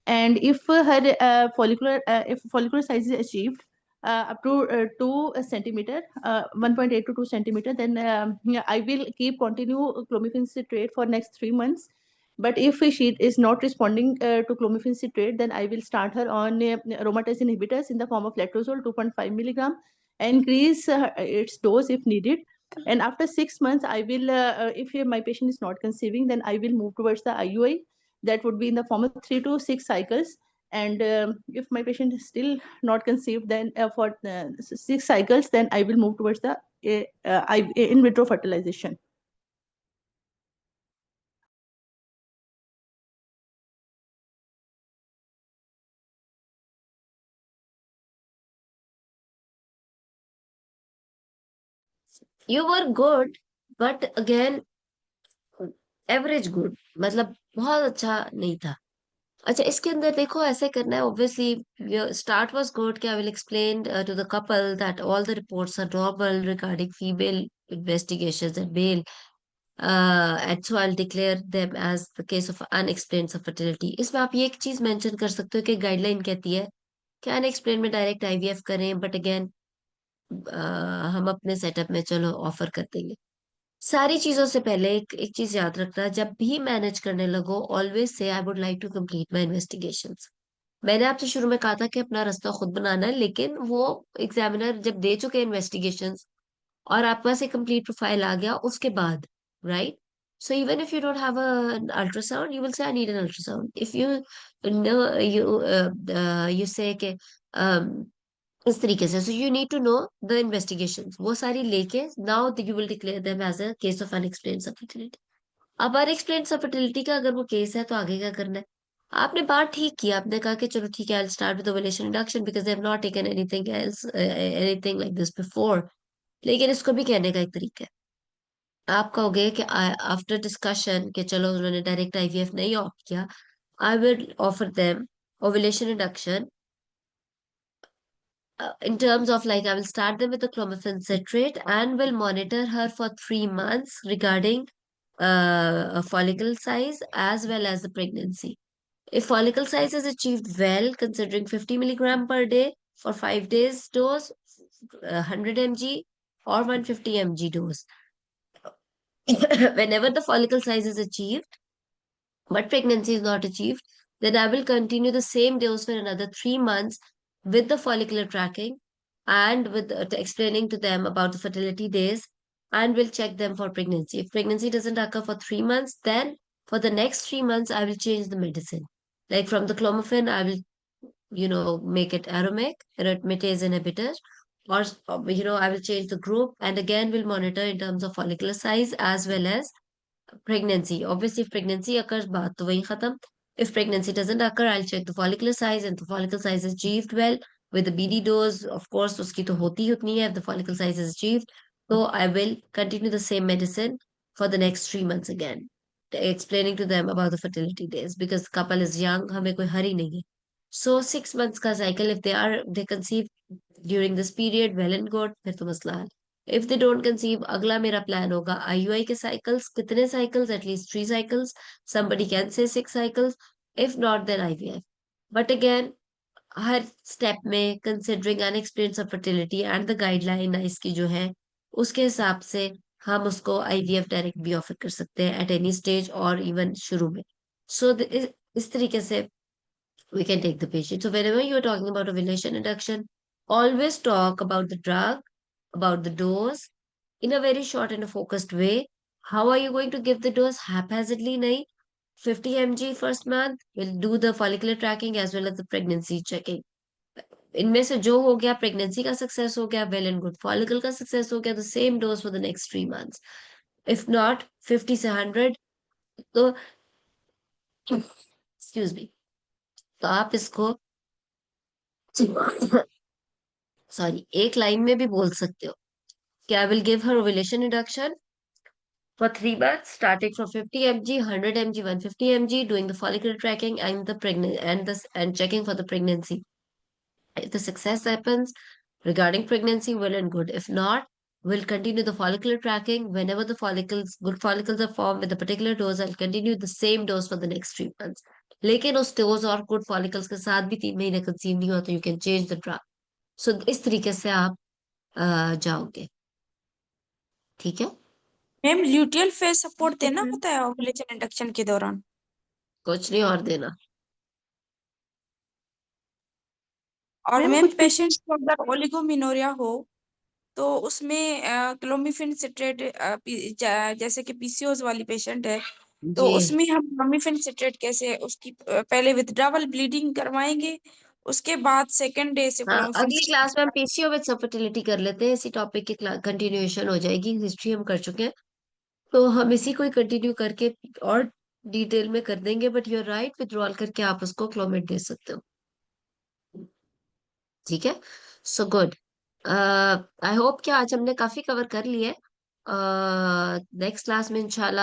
and if her if follicular size is achieved up to 2 centimeter, 1.8 to 2 centimeter, then yeah, I will keep continue clomiphene citrate for next 3 months. But if she is not responding to clomiphene citrate, then I will start her on aromatase inhibitors in the form of letrozole 2.5 milligram, increase its dose if needed. And after 6 months, I will, if my patient is not conceiving, then I will move towards the IUI. That would be in the form of 3 to 6 cycles. And if my patient is still not conceived, then for 6 cycles, then I will move towards the in vitro fertilization. You were good, but again, average good, मतलब बहुत अच्छा नहीं था. अच्छा, इसके अंदर देखो ऐसे करना है. Obviously start was good. I will explain to the couple that all the reports are normal regarding female investigations and male, and so I'll declare them as the case of unexplained fertility. इसमें आप ये एक चीज mention कर सकते हो कि guideline कहती है कि अनएक्सप्लेन में डायरेक्ट आईवीएफ करें, बट अगेन हम अपने सेटअप में चलो ऑफर कर देंगे. सारी चीजों से पहले एक चीज याद रखना, जब भी मैनेज करने लगो, ऑलवेज से I would like to complete my investigations. मैंने आपसे शुरू में कहा था कि अपना रास्ता खुद बनाना है, लेकिन वो एग्जामिनर जब दे चुके इन्वेस्टिगेशंस और आपके पास एक कंप्लीट प्रोफाइल आ गया उसके बाद, right? So even if you don't have an ultrasound, you will say I need an ultrasound. If you know you say कि इस तरीके से, so you need to know the investigations, वो सारी लेके now you will declare them as a case of unexplained fertility. अब unexplained fertility का अगर वो केस है तो आगे क्या करना है? आपने बात ठीक की, आपने कहा कि चलो ठीक है, I'll start with ovulation induction because they have not taken anything else, anything like this before. लेकिन इसको भी कहने का एक तरीका है. आप कहोगे कि आफ्टर डिस्कशन कि चलो उन्होंने डायरेक्ट आईवीएफ नहीं ऑप्ट किया, I will offer them ovulation induction in terms of, like, I will start them with the clomiphene citrate and will monitor her for 3 months regarding a follicle size as well as the pregnancy. If follicle size is achieved well, considering 50 milligram per day for 5 days dose, 100 mg or 150 mg dose. Whenever the follicle size is achieved, but pregnancy is not achieved, then I will continue the same dose for another 3 months with the follicular tracking and with explaining to them about the fertility days, and will check them for pregnancy. If pregnancy doesn't occur for 3 months, then for the next 3 months, I will change the medicine. Like from the clomiphene, I will, make it aromatase inhibitor, or, I will change the group and again will monitor in terms of follicular size as well as pregnancy. Obviously, if pregnancy occurs, baat to wahi khatam. If pregnancy doesn't occur, I'll check the follicular size, and the follicle size is achieved well with the BD dose. Of course, uski to hoti hi utni hai if the follicle size is achieved. So I will continue the same medicine for the next 3 months again, explaining to them about the fertility days because couple is young, हमें कोई hurry नहीं है. So 6 months का cycle, if they conceive during this period, well and good, फिर तो मसला है. If they don't conceive, अगला मेरा प्लान होगा आईयूआई के साइकिल्स. कितने cycles? At least 3 cycles. somebody can say 6 cycles. if not, then IVF. But again, हर स्टेप में considering unexplained fertility and the guideline इसकी जो है, उसके हिसाब से हम उसको आईवीएफ डायरेक्ट भी ऑफर कर सकते हैं एट एनी स्टेज और इवन शुरू में. सो इस तरीके से we can take the patient. So whenever you are talking about ovulation induction, always talk about the drug, about the dose, in a very short and a focused way. How are you going to give the dose? Haphazardly, nahi. 50 mg first month. We'll do the follicular tracking as well as the pregnancy checking. इनमें से जो हो गया, pregnancy का success हो गया, well and good. Follicle का success हो गया, तो same dose for the next 3 months. If not 50 से 100, तो एक्सक्यूज मी, तो आप इसको सॉरी, एक लाइन में भी बोल सकते हो कि I will give her ovulation induction for 3 months, starting from 50 mg, 100 mg, 150 mg, doing the follicle tracking and the pregnant and checking for the pregnancy. If the success happens regarding pregnancy, well and good. If not, we'll continue the follicular tracking. Whenever the good follicles are formed with a particular dose, I'll continue the same dose for the next 3 months. लेकिन उस dose और good follicles के साथ भी 3 महीने conceive नहीं हुआ तो you can change the drug. So इस तरीके से आप जाओगे. ठीक है. मैम ल्यूटियल फेज सपोर्ट देना होता है ओव्यूलेशन इंडक्शन के दौरान? कुछ नहीं और देना. और मैम मैम कुछ पेशेंट को अगर ओलिगोमिनोरिया हो तो उसमें क्लोमिफेन सिट्रेट जैसे कि पीसीओएस वाली पेशेंट है तो जी. उसमें हम क्लोमिफेन सिट्रेट कैसे उसकी पहले विथड्रॉवल ब्लीडिंग करवाएंगे, उसके बाद सेकंड डे से हाँ, क्लोमिफेन अगली क्लास में हम पीसीओ विद फर्टिलिटी कर लेते हैं. इसी टॉपिक की कंटिन्यूएशन हो जाएगी. हिस्ट्री हम कर चुके हैं तो हम इसी को ही कंटिन्यू करके और डिटेल में कर देंगे. But you are right, withdrawal करके आप उसको क्लोमेट दे सकते हो. ठीक है. So good. आई होप कि आज हमने काफी कवर कर लिया है. नेक्स्ट क्लास में इंशाल्लाह